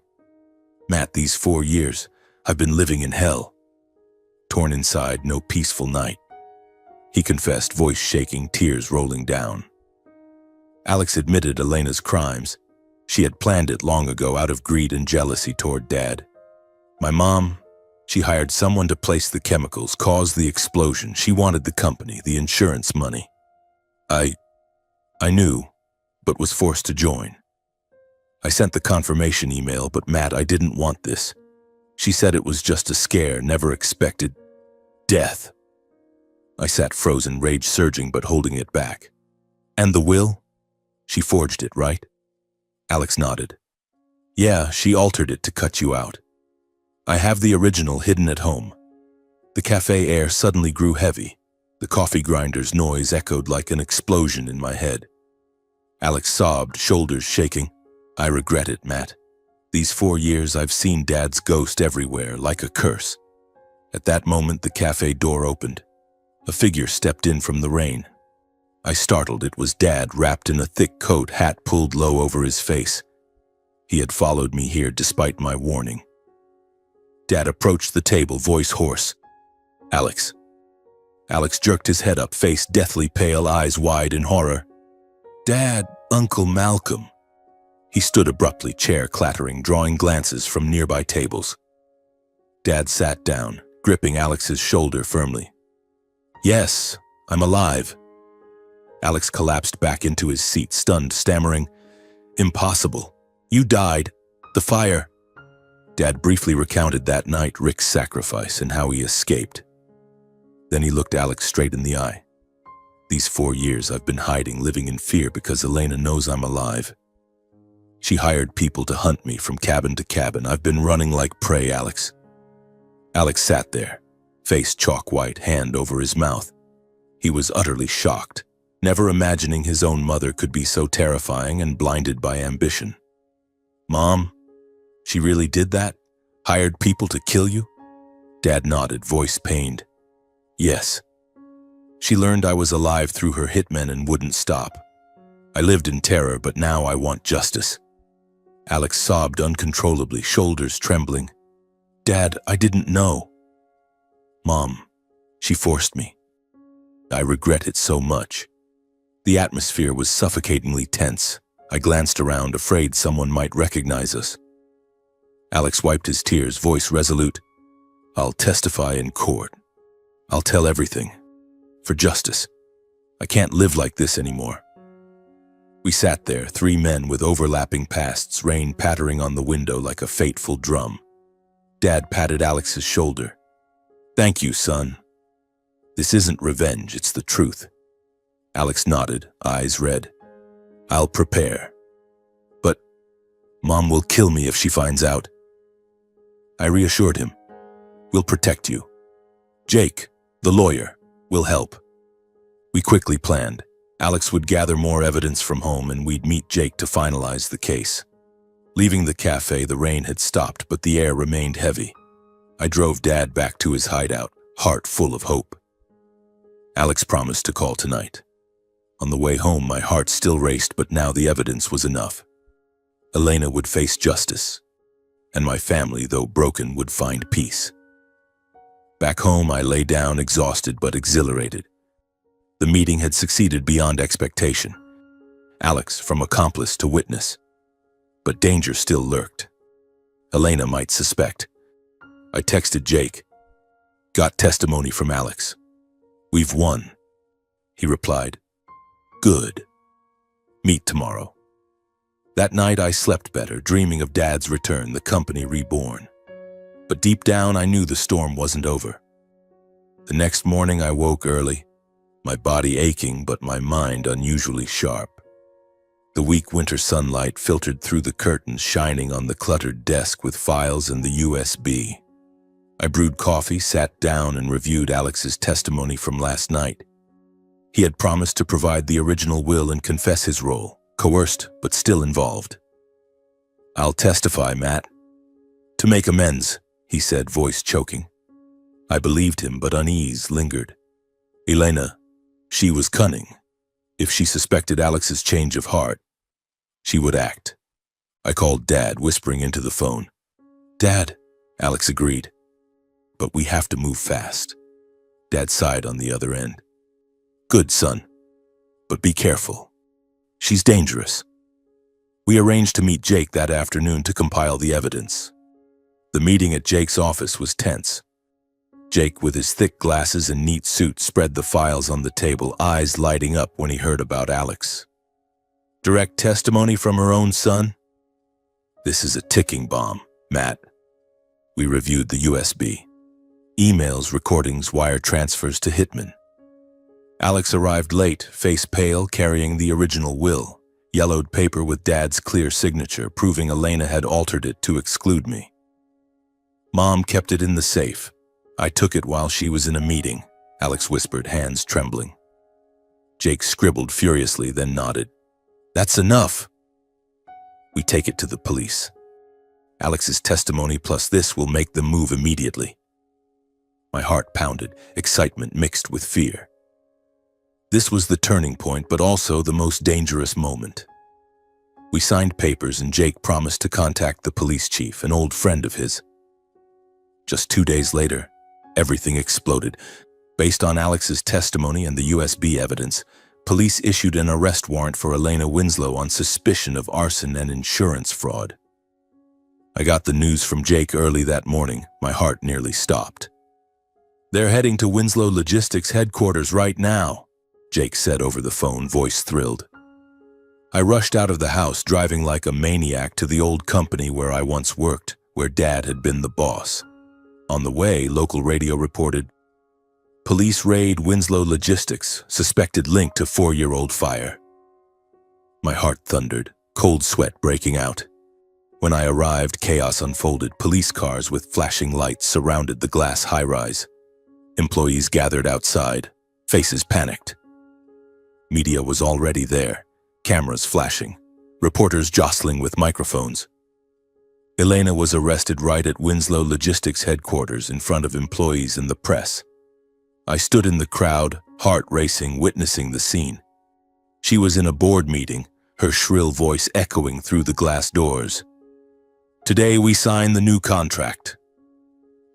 "Matt, these 4 years, I've been living in hell. Torn inside, no peaceful night." He confessed, voice shaking, tears rolling down. Alex admitted Elena's crimes. She had planned it long ago out of greed and jealousy toward Dad. My mom, she hired someone to place the chemicals, cause the explosion. She wanted the company, the insurance money. I knew, but was forced to join. I sent the confirmation email, but Matt, I didn't want this. She said it was just a scare, never expected death. I sat frozen, rage surging but holding it back. "And the will? She forged it, right?" Alex nodded. "Yeah, she altered it to cut you out. I have the original hidden at home." The cafe air suddenly grew heavy. The coffee grinder's noise echoed like an explosion in my head. Alex sobbed, shoulders shaking. "I regret it, Matt. These 4 years I've seen Dad's ghost everywhere, like a curse." At that moment, the cafe door opened. A figure stepped in from the rain. I startled. It was Dad, wrapped in a thick coat, hat pulled low over his face. He had followed me here despite my warning. Dad approached the table, voice hoarse. "Alex." Alex jerked his head up, face deathly pale, eyes wide in horror. "Dad, Uncle Malcolm." He stood abruptly, chair clattering, drawing glances from nearby tables. Dad sat down, gripping Alex's shoulder firmly. "Yes, I'm alive." Alex collapsed back into his seat, stunned, stammering, "Impossible. You died. The fire." Dad briefly recounted that night, Rick's sacrifice, and how he escaped. Then he looked Alex straight in the eye. "These 4 years I've been hiding, living in fear because Elena knows I'm alive. She hired people to hunt me from cabin to cabin. I've been running like prey, Alex. Alex sat there, face chalk white, hand over his mouth. He was utterly shocked, never imagining his own mother could be so terrifying and blinded by ambition. "Mom, she really did that? Hired people to kill you?" Dad nodded, voice pained. "Yes. She learned I was alive through her hitmen and wouldn't stop. I lived in terror, but now I want justice." Alex sobbed uncontrollably, shoulders trembling. "Dad, I didn't know." "Mom, she forced me. I regret it so much." The atmosphere was suffocatingly tense. I glanced around, afraid someone might recognize us. Alex wiped his tears, voice resolute. "I'll testify in court. I'll tell everything. For justice. I can't live like this anymore." We sat there, three men with overlapping pasts, rain pattering on the window like a fateful drum. Dad patted Alex's shoulder. "Thank you, son. This isn't revenge, it's the truth." Alex nodded, eyes red. "I'll prepare. But Mom will kill me if she finds out." I reassured him. "We'll protect you. Jake, the lawyer, will help." We quickly planned. Alex would gather more evidence from home and we'd meet Jake to finalize the case. Leaving the cafe, the rain had stopped, but the air remained heavy. I drove Dad back to his hideout, heart full of hope. Alex promised to call tonight. On the way home, my heart still raced, but now the evidence was enough. Elena would face justice, and my family, though broken, would find peace. Back home, I lay down, exhausted but exhilarated. The meeting had succeeded beyond expectation. Alex, from accomplice to witness. But danger still lurked. Elena might suspect. I texted Jake. "Got testimony from Alex. We've won." He replied, "Good. Meet tomorrow." That night I slept better, dreaming of Dad's return, the company reborn. But deep down I knew the storm wasn't over. The next morning I woke early, my body aching but my mind unusually sharp. The weak winter sunlight filtered through the curtains, shining on the cluttered desk with files and the USB. I brewed coffee, sat down, and reviewed Alex's testimony from last night. He had promised to provide the original will and confess his role, coerced but still involved. "I'll testify, Matt. To make amends," he said, voice choking. I believed him, but unease lingered. "Elena, she was cunning. If she suspected Alex's change of heart, she would act." I called Dad, whispering into the phone. "Dad," Alex agreed. "But we have to move fast." Dad sighed on the other end. "Good, son. But be careful. She's dangerous." We arranged to meet Jake that afternoon to compile the evidence. The meeting at Jake's office was tense. Jake, with his thick glasses and neat suit, spread the files on the table, eyes lighting up when he heard about Alex. "Direct testimony from her own son? This is a ticking bomb, Matt." We reviewed the USB. Emails, recordings, wire transfers to hitmen. Alex arrived late, face pale, carrying the original will, yellowed paper with Dad's clear signature, proving Elena had altered it to exclude me. "Mom kept it in the safe. I took it while she was in a meeting," Alex whispered, hands trembling. Jake scribbled furiously, then nodded. "That's enough. We take it to the police. Alex's testimony plus this will make them move immediately." My heart pounded, excitement mixed with fear. This was the turning point, but also the most dangerous moment. We signed papers and Jake promised to contact the police chief, an old friend of his. Just 2 days later, everything exploded. Based on Alex's testimony and the USB evidence, police issued an arrest warrant for Elena Winslow on suspicion of arson and insurance fraud. I got the news from Jake early that morning. My heart nearly stopped. "They're heading to Winslow Logistics headquarters right now," Jake said over the phone, voice thrilled. I rushed out of the house, driving like a maniac to the old company where I once worked, where Dad had been the boss. On the way, local radio reported, "Police raid Winslow Logistics, suspected link to 4-year-old fire." My heart thundered, cold sweat breaking out. When I arrived, chaos unfolded. Police cars with flashing lights surrounded the glass high-rise. Employees gathered outside, faces panicked. Media was already there, cameras flashing, reporters jostling with microphones. Elena was arrested right at Winslow Logistics headquarters in front of employees and the press. I stood in the crowd, heart racing, witnessing the scene. She was in a board meeting, her shrill voice echoing through the glass doors. "Today we sign the new contract."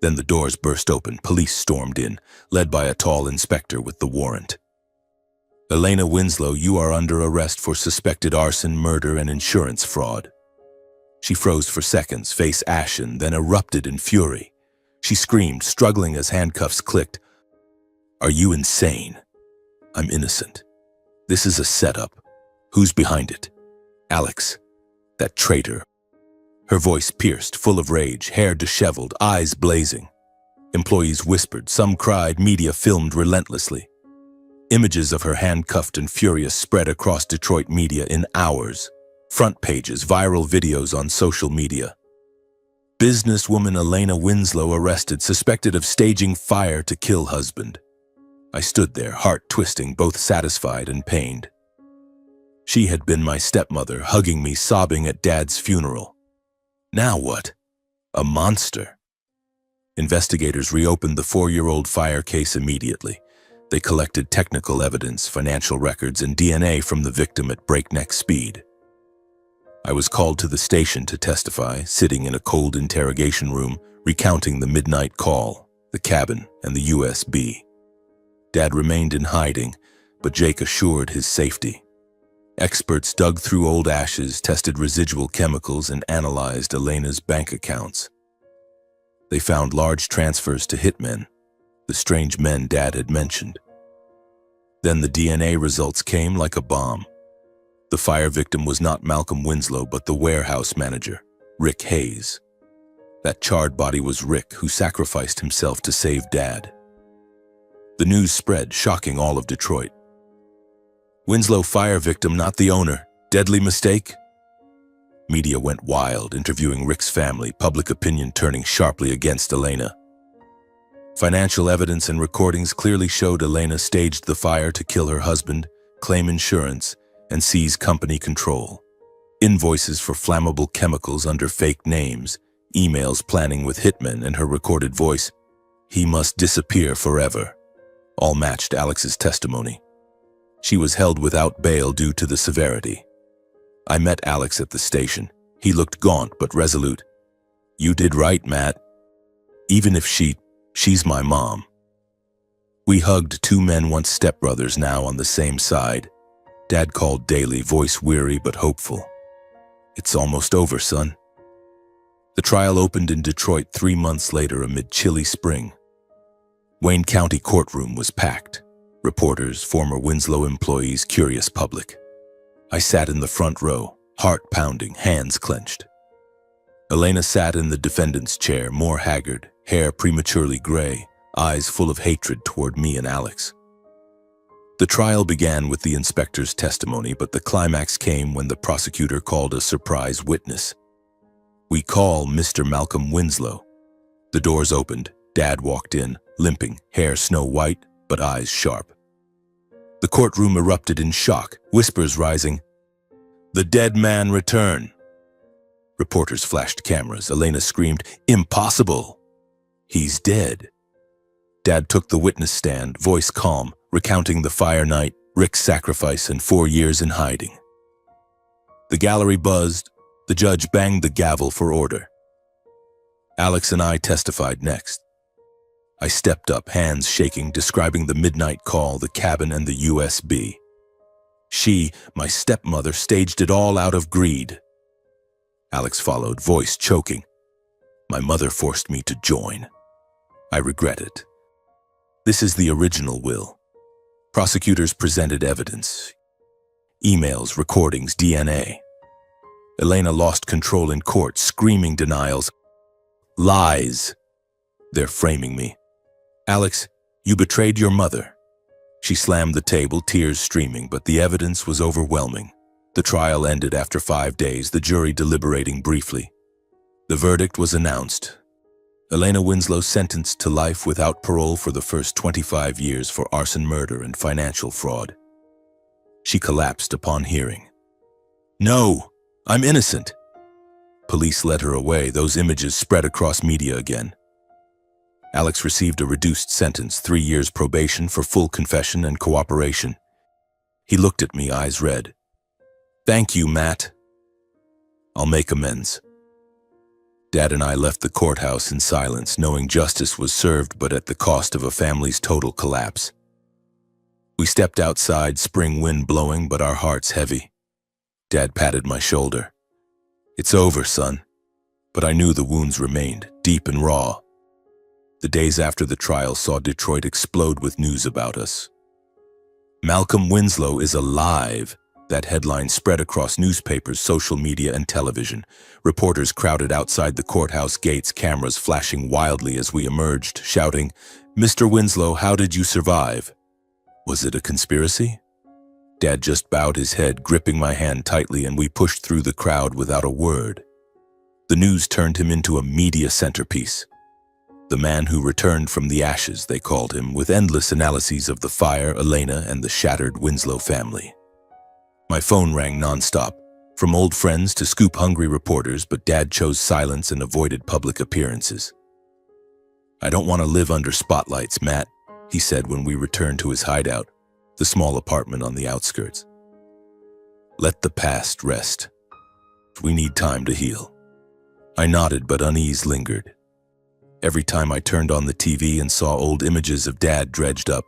Then the doors burst open. Police stormed in, led by a tall inspector with the warrant. "Elena Winslow, you are under arrest for suspected arson, murder, and insurance fraud." She froze for seconds, face ashen, then erupted in fury. She screamed, struggling as handcuffs clicked. "Are you insane? I'm innocent. This is a setup. Who's behind it? Alex, that traitor." Her voice pierced, full of rage, hair disheveled, eyes blazing. Employees whispered, some cried, media filmed relentlessly. Images of her handcuffed and furious spread across Detroit media in hours. Front pages, viral videos on social media. Businesswoman Elena Winslow arrested, suspected of staging fire to kill husband. I stood there, heart twisting, both satisfied and pained. She had been my stepmother, hugging me, sobbing at Dad's funeral. Now what? A monster. Investigators reopened the 4-year-old fire case immediately. They collected technical evidence, financial records, and DNA from the victim at breakneck speed. I was called to the station to testify, sitting in a cold interrogation room, recounting the midnight call, the cabin, and the USB. Dad remained in hiding, but Jake assured his safety. Experts dug through old ashes, tested residual chemicals, and analyzed Elena's bank accounts. They found large transfers to hitmen, the strange men Dad had mentioned. Then the DNA results came like a bomb. The fire victim was not Malcolm Winslow, but the warehouse manager, Rick Hayes. That charred body was Rick, who sacrificed himself to save Dad. The news spread, shocking all of Detroit. "Winslow fire victim, not the owner. Deadly mistake?" Media went wild, interviewing Rick's family, public opinion turning sharply against Elena. Financial evidence and recordings clearly showed Elena staged the fire to kill her husband, claim insurance, and seize company control. Invoices for flammable chemicals under fake names, emails planning with hitmen, and her recorded voice, "He must disappear forever," all matched Alex's testimony. She was held without bail due to the severity. I met Alex at the station. He looked gaunt but resolute. "You did right, Matt. Even if she's my mom." We hugged, two men once stepbrothers, now on the same side. Dad called daily, voice weary but hopeful. "It's almost over, son." The trial opened in Detroit 3 months later amid chilly spring. Wayne County courtroom was packed. Reporters, former Winslow employees, curious public. I sat in the front row, heart pounding, hands clenched. Elena sat in the defendant's chair, more haggard, hair prematurely gray, eyes full of hatred toward me and Alex. The trial began with the inspector's testimony, but the climax came when the prosecutor called a surprise witness. "We call Mr. Malcolm Winslow." The doors opened. Dad walked in, limping, hair snow white, but eyes sharp. The courtroom erupted in shock, whispers rising. "The dead man return." Reporters flashed cameras. Elena screamed, "Impossible! He's dead." Dad took the witness stand, voice calm, recounting the fire night, Rick's sacrifice, and 4 years in hiding. The gallery buzzed. The judge banged the gavel for order. Alex and I testified next. I stepped up, hands shaking, describing the midnight call, the cabin, and the USB. She, my stepmother, staged it all out of greed. Alex followed, voice choking. "My mother forced me to join. I regret it." This is the original will. Prosecutors presented evidence. Emails, recordings, DNA. Elena lost control in court, screaming denials. "Lies. They're framing me. Alex, you betrayed your mother." She slammed the table, tears streaming, but the evidence was overwhelming. The trial ended after 5 days, the jury deliberating briefly. The verdict was announced. Elena Winslow sentenced to life without parole for the first 25 years for arson, murder, and financial fraud. She collapsed upon hearing. "No, I'm innocent." Police led her away. Those images spread across media again. Alex received a reduced sentence, 3 years probation for full confession and cooperation. He looked at me, eyes red. "Thank you, Matt. I'll make amends." Dad and I left the courthouse in silence, knowing justice was served, but at the cost of a family's total collapse. We stepped outside, spring wind blowing, but our hearts heavy. Dad patted my shoulder. "It's over, son." But I knew the wounds remained, deep and raw. The days after the trial saw Detroit explode with news about us. "Malcolm Winslow is alive." That headline spread across newspapers, social media, and television. Reporters crowded outside the courthouse gates, cameras flashing wildly as we emerged, shouting, "Mr. Winslow, how did you survive?" Was it a conspiracy? Dad just bowed his head, gripping my hand tightly, and we pushed through the crowd without a word. The news turned him into a media centerpiece. The man who returned from the ashes, they called him, with endless analyses of the fire, Elena, and the shattered Winslow family. My phone rang nonstop, from old friends to scoop-hungry reporters, but Dad chose silence and avoided public appearances. "I don't want to live under spotlights, Matt," he said when we returned to his hideout, the small apartment on the outskirts. "Let the past rest. We need time to heal." I nodded, but unease lingered. Every time I turned on the TV and saw old images of Dad dredged up,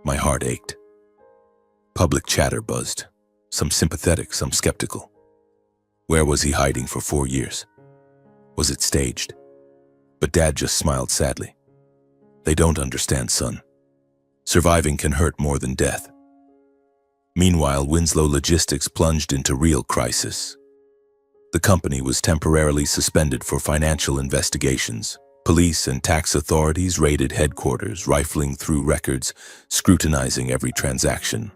my heart ached. Public chatter buzzed. Some sympathetic, some skeptical. Where was he hiding for 4 years? Was it staged? But Dad just smiled sadly. "They don't understand, son. Surviving can hurt more than death." Meanwhile, Winslow Logistics plunged into real crisis. The company was temporarily suspended for financial investigations. Police and tax authorities raided headquarters, rifling through records, scrutinizing every transaction.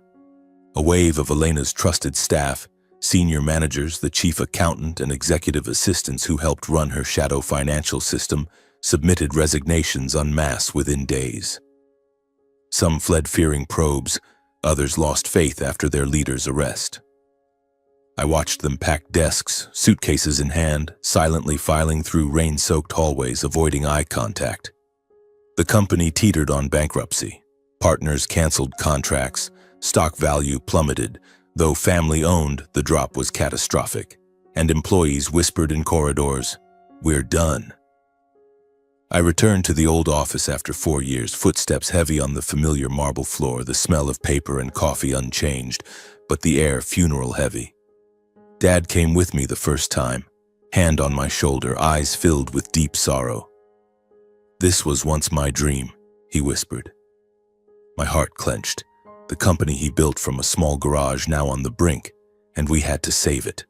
A wave of Elena's trusted staff, senior managers, the chief accountant, and executive assistants who helped run her shadow financial system, submitted resignations en masse within days. Some fled fearing probes, others lost faith after their leader's arrest. I watched them pack desks, suitcases in hand, silently filing through rain-soaked hallways, avoiding eye contact. The company teetered on bankruptcy. Partners canceled contracts. Stock value plummeted. Though family-owned, the drop was catastrophic, and employees whispered in corridors, "We're done." I returned to the old office after 4 years, footsteps heavy on the familiar marble floor, the smell of paper and coffee unchanged, but the air funeral heavy. Dad came with me the first time, hand on my shoulder, eyes filled with deep sorrow. "This was once my dream," he whispered. My heart clenched. The company he built from a small garage now on the brink, and we had to save it.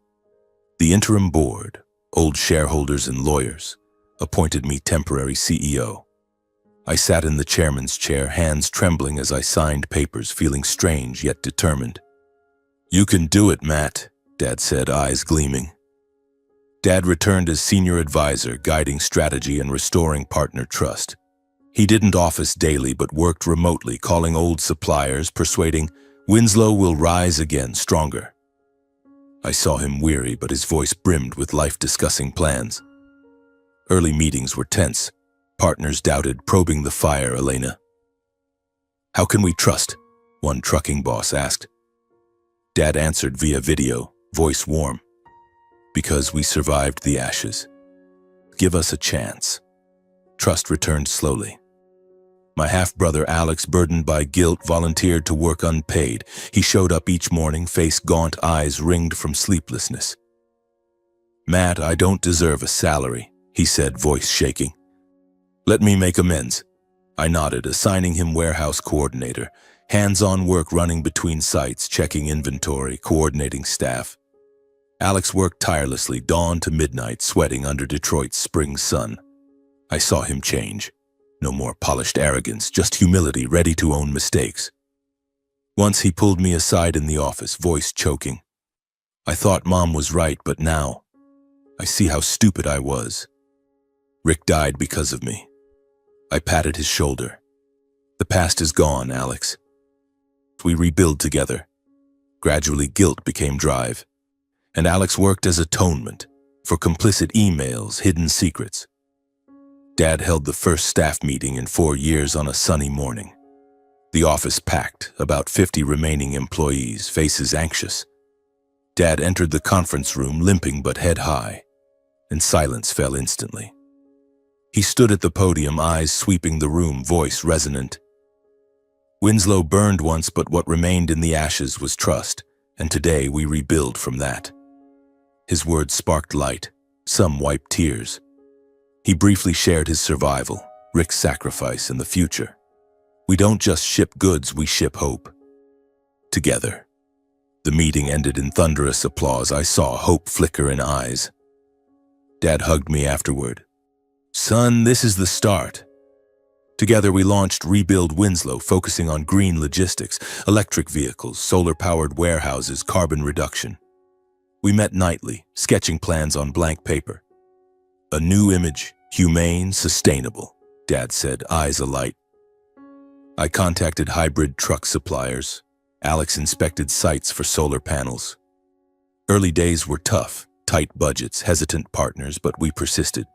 The interim board, old shareholders and lawyers, appointed me temporary CEO. I sat in the chairman's chair, hands trembling as I signed papers, feeling strange yet determined. "You can do it, Matt," Dad said, eyes gleaming. Dad returned as senior advisor, guiding strategy and restoring partner trust. He didn't office daily, but worked remotely, calling old suppliers, persuading Winslow will rise again, stronger. I saw him weary, but his voice brimmed with life-discussing plans. Early meetings were tense. Partners doubted, probing the fire, Elena. "How can we trust?" one trucking boss asked. Dad answered via video, voice warm. "Because we survived the ashes. Give us a chance." Trust returned slowly. My half-brother Alex, burdened by guilt, volunteered to work unpaid. He showed up each morning, face gaunt, eyes ringed from sleeplessness. "Matt, I don't deserve a salary," he said, voice shaking. "Let me make amends." I nodded, assigning him warehouse coordinator. Hands-on work running between sites, checking inventory, coordinating staff. Alex worked tirelessly, dawn to midnight, sweating under Detroit's spring sun. I saw him change. No more polished arrogance, just humility, ready to own mistakes. Once he pulled me aside in the office, voice choking. I thought Mom was right, but now I see how stupid I was. Rick died because of me. I patted his shoulder. The past is gone, Alex. We rebuild together. Gradually, guilt became drive, and Alex worked as atonement for complicit emails, hidden secrets. Dad held the first staff meeting in 4 years on a sunny morning. The office packed, about 50 remaining employees, faces anxious. Dad entered the conference room limping but head high, and silence fell instantly. He stood at the podium, eyes sweeping the room, voice resonant. Winslow burned once, but what remained in the ashes was trust, and today we rebuild from that. His words sparked light, some wiped tears. He briefly shared his survival, Rick's sacrifice, and the future. We don't just ship goods, we ship hope. Together. The meeting ended in thunderous applause. I saw hope flicker in eyes. Dad hugged me afterward. Son, this is the start. Together we launched Rebuild Winslow, focusing on green logistics, electric vehicles, solar-powered warehouses, carbon reduction. We met nightly, sketching plans on blank paper. A new image, humane, sustainable, Dad said, eyes alight. I contacted hybrid truck suppliers. Alex inspected sites for solar panels. Early days were tough, tight budgets, hesitant partners, but we persisted.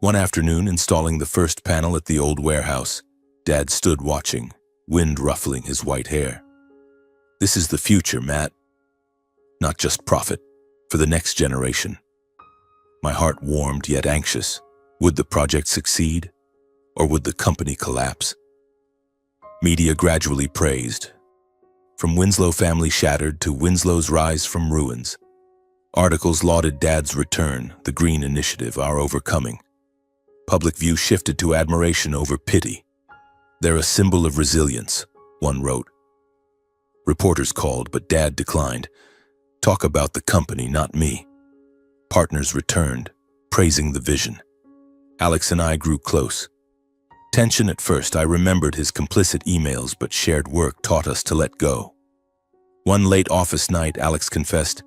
One afternoon, installing the first panel at the old warehouse, Dad stood watching, wind ruffling his white hair. This is the future, Matt. Not just profit, for the next generation. My heart warmed yet anxious. Would the project succeed, or would the company collapse? Media gradually praised. From Winslow family shattered to Winslow's rise from ruins. Articles lauded Dad's return, the green initiative, our overcoming. Public view shifted to admiration over pity. They're a symbol of resilience, one wrote. Reporters called, but Dad declined. Talk about the company, not me. Partners returned, praising the vision. Alex and I grew close. Tension at first, I remembered his complicit emails, but shared work taught us to let go. One late office night, Alex confessed,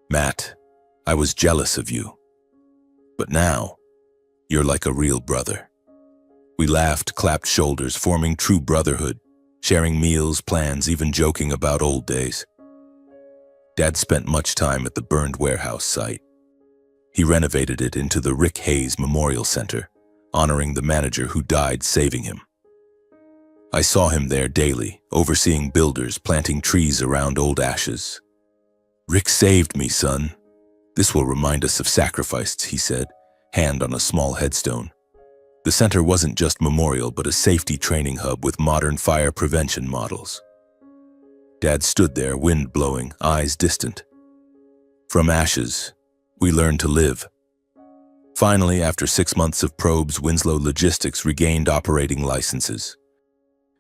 Matt, I was jealous of you. But now, you're like a real brother. We laughed, clapped shoulders, forming true brotherhood, sharing meals, plans, even joking about old days. Dad spent much time at the burned warehouse site. He renovated it into the Rick Hayes Memorial Center, honoring the manager who died saving him. I saw him there daily, overseeing builders planting trees around old ashes. Rick saved me, son. This will remind us of sacrifice, he said, hand on a small headstone. The center wasn't just memorial, but a safety training hub with modern fire prevention models. Dad stood there, wind blowing, eyes distant. From ashes, we learned to live. Finally, after 6 months of probes, Winslow Logistics regained operating licenses.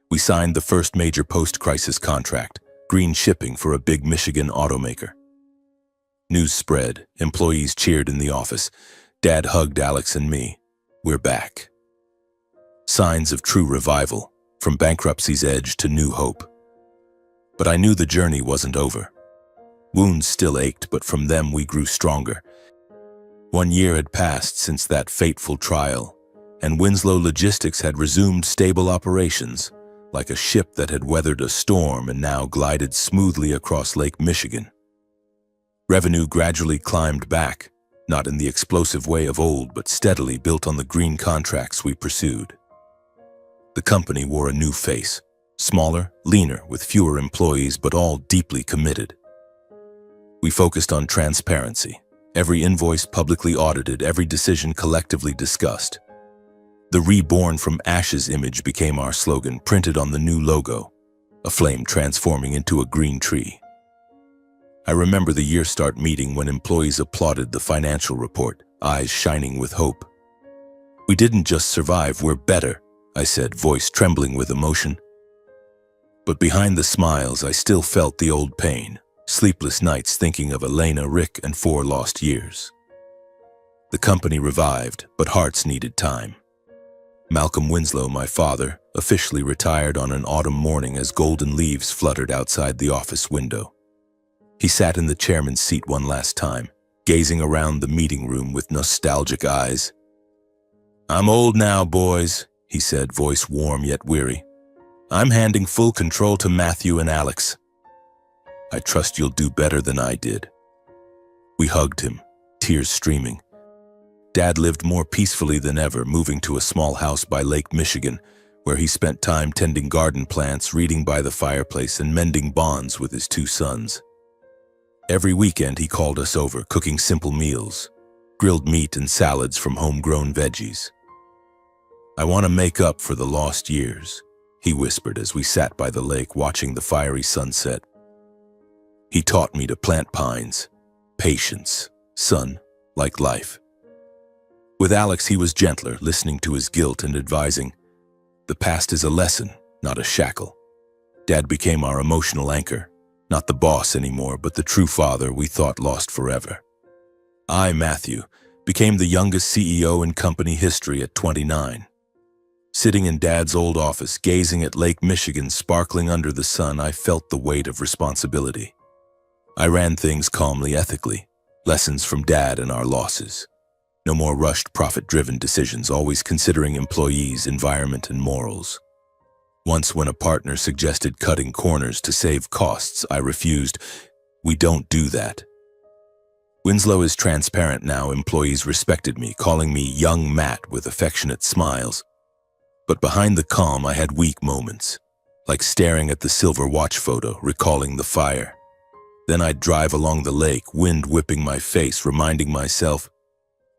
We signed the first major post-crisis contract, green shipping for a big Michigan automaker. News spread, employees cheered in the office. Dad hugged Alex and me. We're back. Signs of true revival, from bankruptcy's edge to new hope. But I knew the journey wasn't over. Wounds still ached, but from them we grew stronger. 1 year had passed since that fateful trial, and Winslow Logistics had resumed stable operations, like a ship that had weathered a storm and now glided smoothly across Lake Michigan. Revenue gradually climbed back, not in the explosive way of old, but steadily built on the green contracts we pursued. The company wore a new face, smaller, leaner, with fewer employees, but all deeply committed. We focused on transparency. Every invoice publicly audited, every decision collectively discussed. The reborn from ashes image became our slogan, printed on the new logo, a flame transforming into a green tree. I remember the year start meeting when employees applauded the financial report, eyes shining with hope. We didn't just survive, we're better, I said, voice trembling with emotion. But behind the smiles, I still felt the old pain. Sleepless nights thinking of Elena, Rick, and 4 lost years. The company revived, but hearts needed time. Malcolm Winslow, my father, officially retired on an autumn morning as golden leaves fluttered outside the office window. He sat in the chairman's seat one last time, gazing around the meeting room with nostalgic eyes. "I'm old now, boys," he said, voice warm yet weary. "I'm handing full control to Matthew and Alex. I trust you'll do better than I did." We hugged him, tears streaming. Dad lived more peacefully than ever, moving to a small house by Lake Michigan, where he spent time tending garden plants, reading by the fireplace, and mending bonds with his two sons. Every weekend he called us over, cooking simple meals, grilled meat and salads from homegrown veggies. "I want to make up for the lost years," he whispered as we sat by the lake watching the fiery sunset. "He taught me to plant pines, patience, son, like life." With Alex, he was gentler, listening to his guilt and advising, "The past is a lesson, not a shackle." Dad became our emotional anchor, not the boss anymore, but the true father we thought lost forever. I, Matthew, became the youngest CEO in company history at 29. Sitting in Dad's old office, gazing at Lake Michigan sparkling under the sun, I felt the weight of responsibility. I ran things calmly, ethically, lessons from Dad and our losses. No more rushed, profit-driven decisions, always considering employees, environment, and morals. Once when a partner suggested cutting corners to save costs, I refused. We don't do that. Winslow is transparent now. Employees respected me, calling me young Matt with affectionate smiles. But behind the calm, I had weak moments, like staring at the silver watch photo, recalling the fire. Then I'd drive along the lake, wind whipping my face, reminding myself,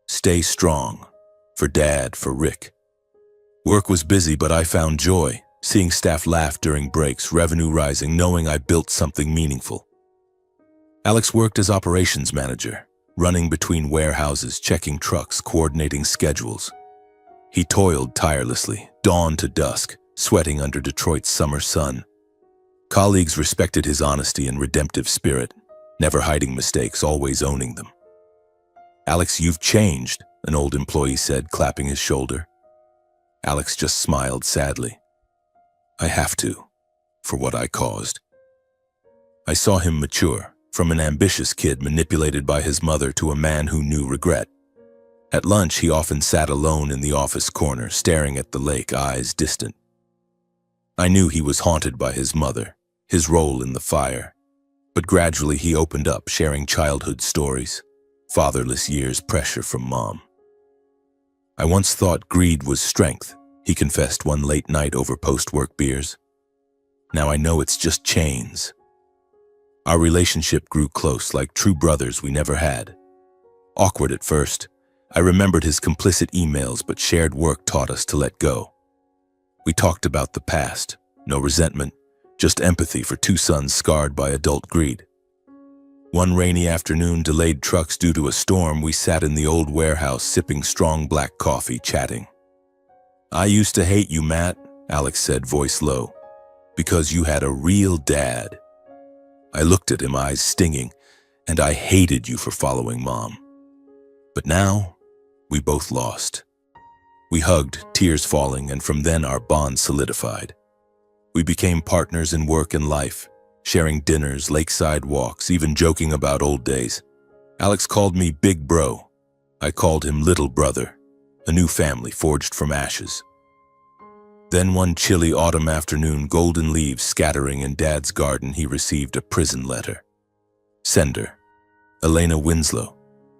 stay strong, for Dad, for Rick. Work was busy, but I found joy, seeing staff laugh during breaks, revenue rising, knowing I built something meaningful. Alex worked as operations manager, running between warehouses, checking trucks, coordinating schedules. He toiled tirelessly, dawn to dusk, sweating under Detroit's summer sun. Colleagues respected his honesty and redemptive spirit, never hiding mistakes, always owning them. "Alex, you've changed," an old employee said, clapping his shoulder. Alex just smiled sadly. "I have to, for what I caused." I saw him mature, from an ambitious kid manipulated by his mother to a man who knew regret. At lunch, he often sat alone in the office corner, staring at the lake, eyes distant. I knew he was haunted by his mother, his role in the fire. But gradually he opened up, sharing childhood stories, fatherless years, pressure from Mom. "I once thought greed was strength," he confessed one late night over post-work beers. "Now I know it's just chains." Our relationship grew close, like true brothers we never had. Awkward at first, I remembered his complicit emails, but shared work taught us to let go. We talked about the past, no resentment, just empathy for two sons scarred by adult greed. One rainy afternoon, delayed trucks due to a storm, we sat in the old warehouse sipping strong black coffee, chatting. "I used to hate you, Matt," Alex said, voice low, "because you had a real dad." I looked at him, eyes stinging, "And I hated you for following Mom." But now, we both lost. We hugged, tears falling, and from then our bond solidified. We became partners in work and life, sharing dinners, lakeside walks, even joking about old days. Alex called me Big Bro. I called him Little Brother, a new family forged from ashes. Then one chilly autumn afternoon, golden leaves scattering in Dad's garden, he received a prison letter. Sender, Elena Winslow,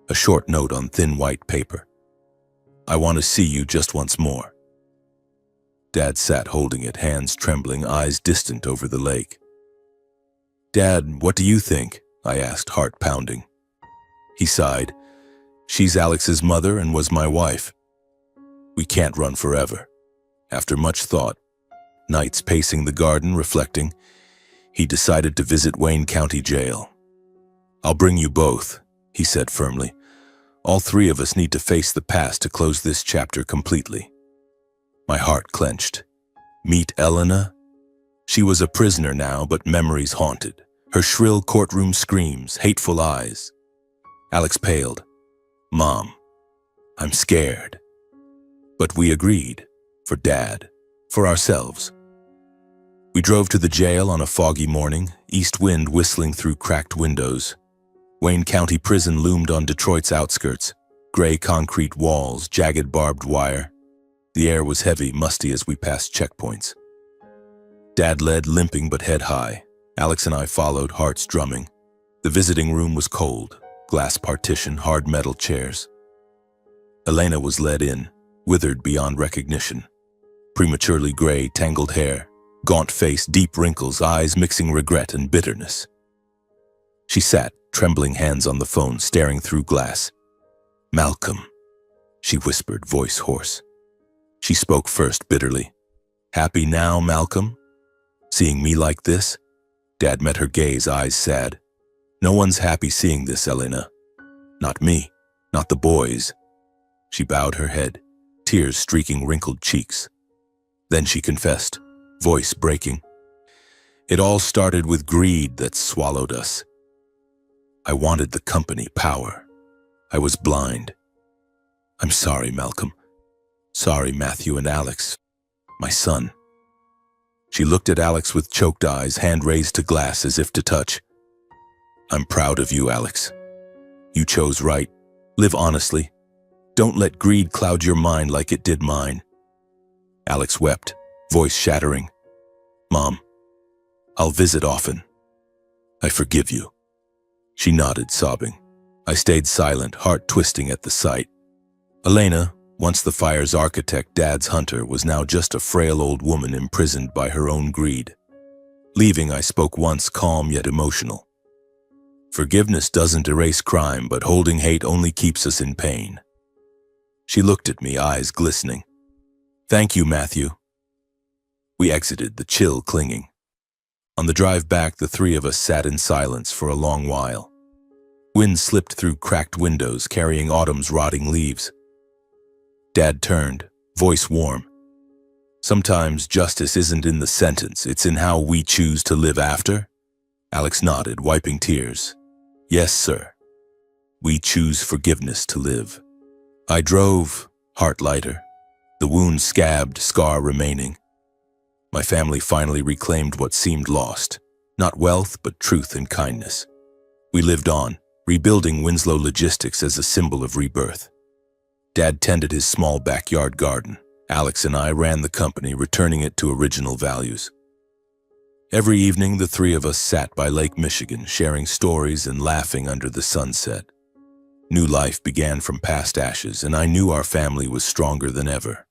a short note on thin white paper. "I want to see you just once more." Dad sat holding it, hands trembling, eyes distant over the lake. "Dad, what do you think?" I asked, heart pounding. He sighed. "She's Alex's mother and was my wife. We can't run forever." After much thought, nights pacing the garden, reflecting, he decided to visit Wayne County Jail. "I'll bring you both," he said firmly. "All three of us need to face the past to close this chapter completely." My heart clenched. Meet Elena? She was a prisoner now, but memories haunted. Her shrill courtroom screams, hateful eyes. Alex paled. "Mom, I'm scared." But we agreed. For Dad. For ourselves. We drove to the jail on a foggy morning, east wind whistling through cracked windows. Wayne County Prison loomed on Detroit's outskirts, gray concrete walls, jagged barbed wire. The air was heavy, musty as we passed checkpoints. Dad led, limping but head high. Alex and I followed, hearts drumming. The visiting room was cold, glass partition, hard metal chairs. Elena was led in, withered beyond recognition. Prematurely gray, tangled hair, gaunt face, deep wrinkles, eyes mixing regret and bitterness. She sat, trembling hands on the phone, staring through glass. "Malcolm," she whispered, voice hoarse. She spoke first, bitterly. "Happy now, Malcolm? Seeing me like this?" Dad met her gaze, eyes sad. "No one's happy seeing this, Elena. Not me, not the boys." She bowed her head, tears streaking wrinkled cheeks. Then she confessed, voice breaking. "It all started with greed that swallowed us. I wanted the company, power. I was blind. I'm sorry, Malcolm. Sorry, Matthew and Alex, my son." She looked at Alex with choked eyes, hand raised to glass as if to touch. "I'm proud of you, Alex. You chose right. Live honestly. Don't let greed cloud your mind like it did mine." Alex wept, voice shattering. "Mom, I'll visit often. I forgive you." She nodded, sobbing. I stayed silent, heart twisting at the sight. Elena, once the fire's architect, Dad's hunter, was now just a frail old woman imprisoned by her own greed. Leaving, I spoke once, calm yet emotional. "Forgiveness doesn't erase crime, but holding hate only keeps us in pain." She looked at me, eyes glistening. "Thank you, Matthew." We exited, the chill clinging. On the drive back, the three of us sat in silence for a long while. Wind slipped through cracked windows, carrying autumn's rotting leaves. Dad turned, voice warm. "Sometimes justice isn't in the sentence, it's in how we choose to live after." Alex nodded, wiping tears. "Yes, sir. We choose forgiveness to live." I drove, heart lighter, the wound scabbed, scar remaining. My family finally reclaimed what seemed lost, not wealth, but truth and kindness. We lived on, rebuilding Winslow Logistics as a symbol of rebirth. Dad tended his small backyard garden. Alex and I ran the company, returning it to original values. Every evening, the three of us sat by Lake Michigan, sharing stories and laughing under the sunset. New life began from past ashes, and I knew our family was stronger than ever.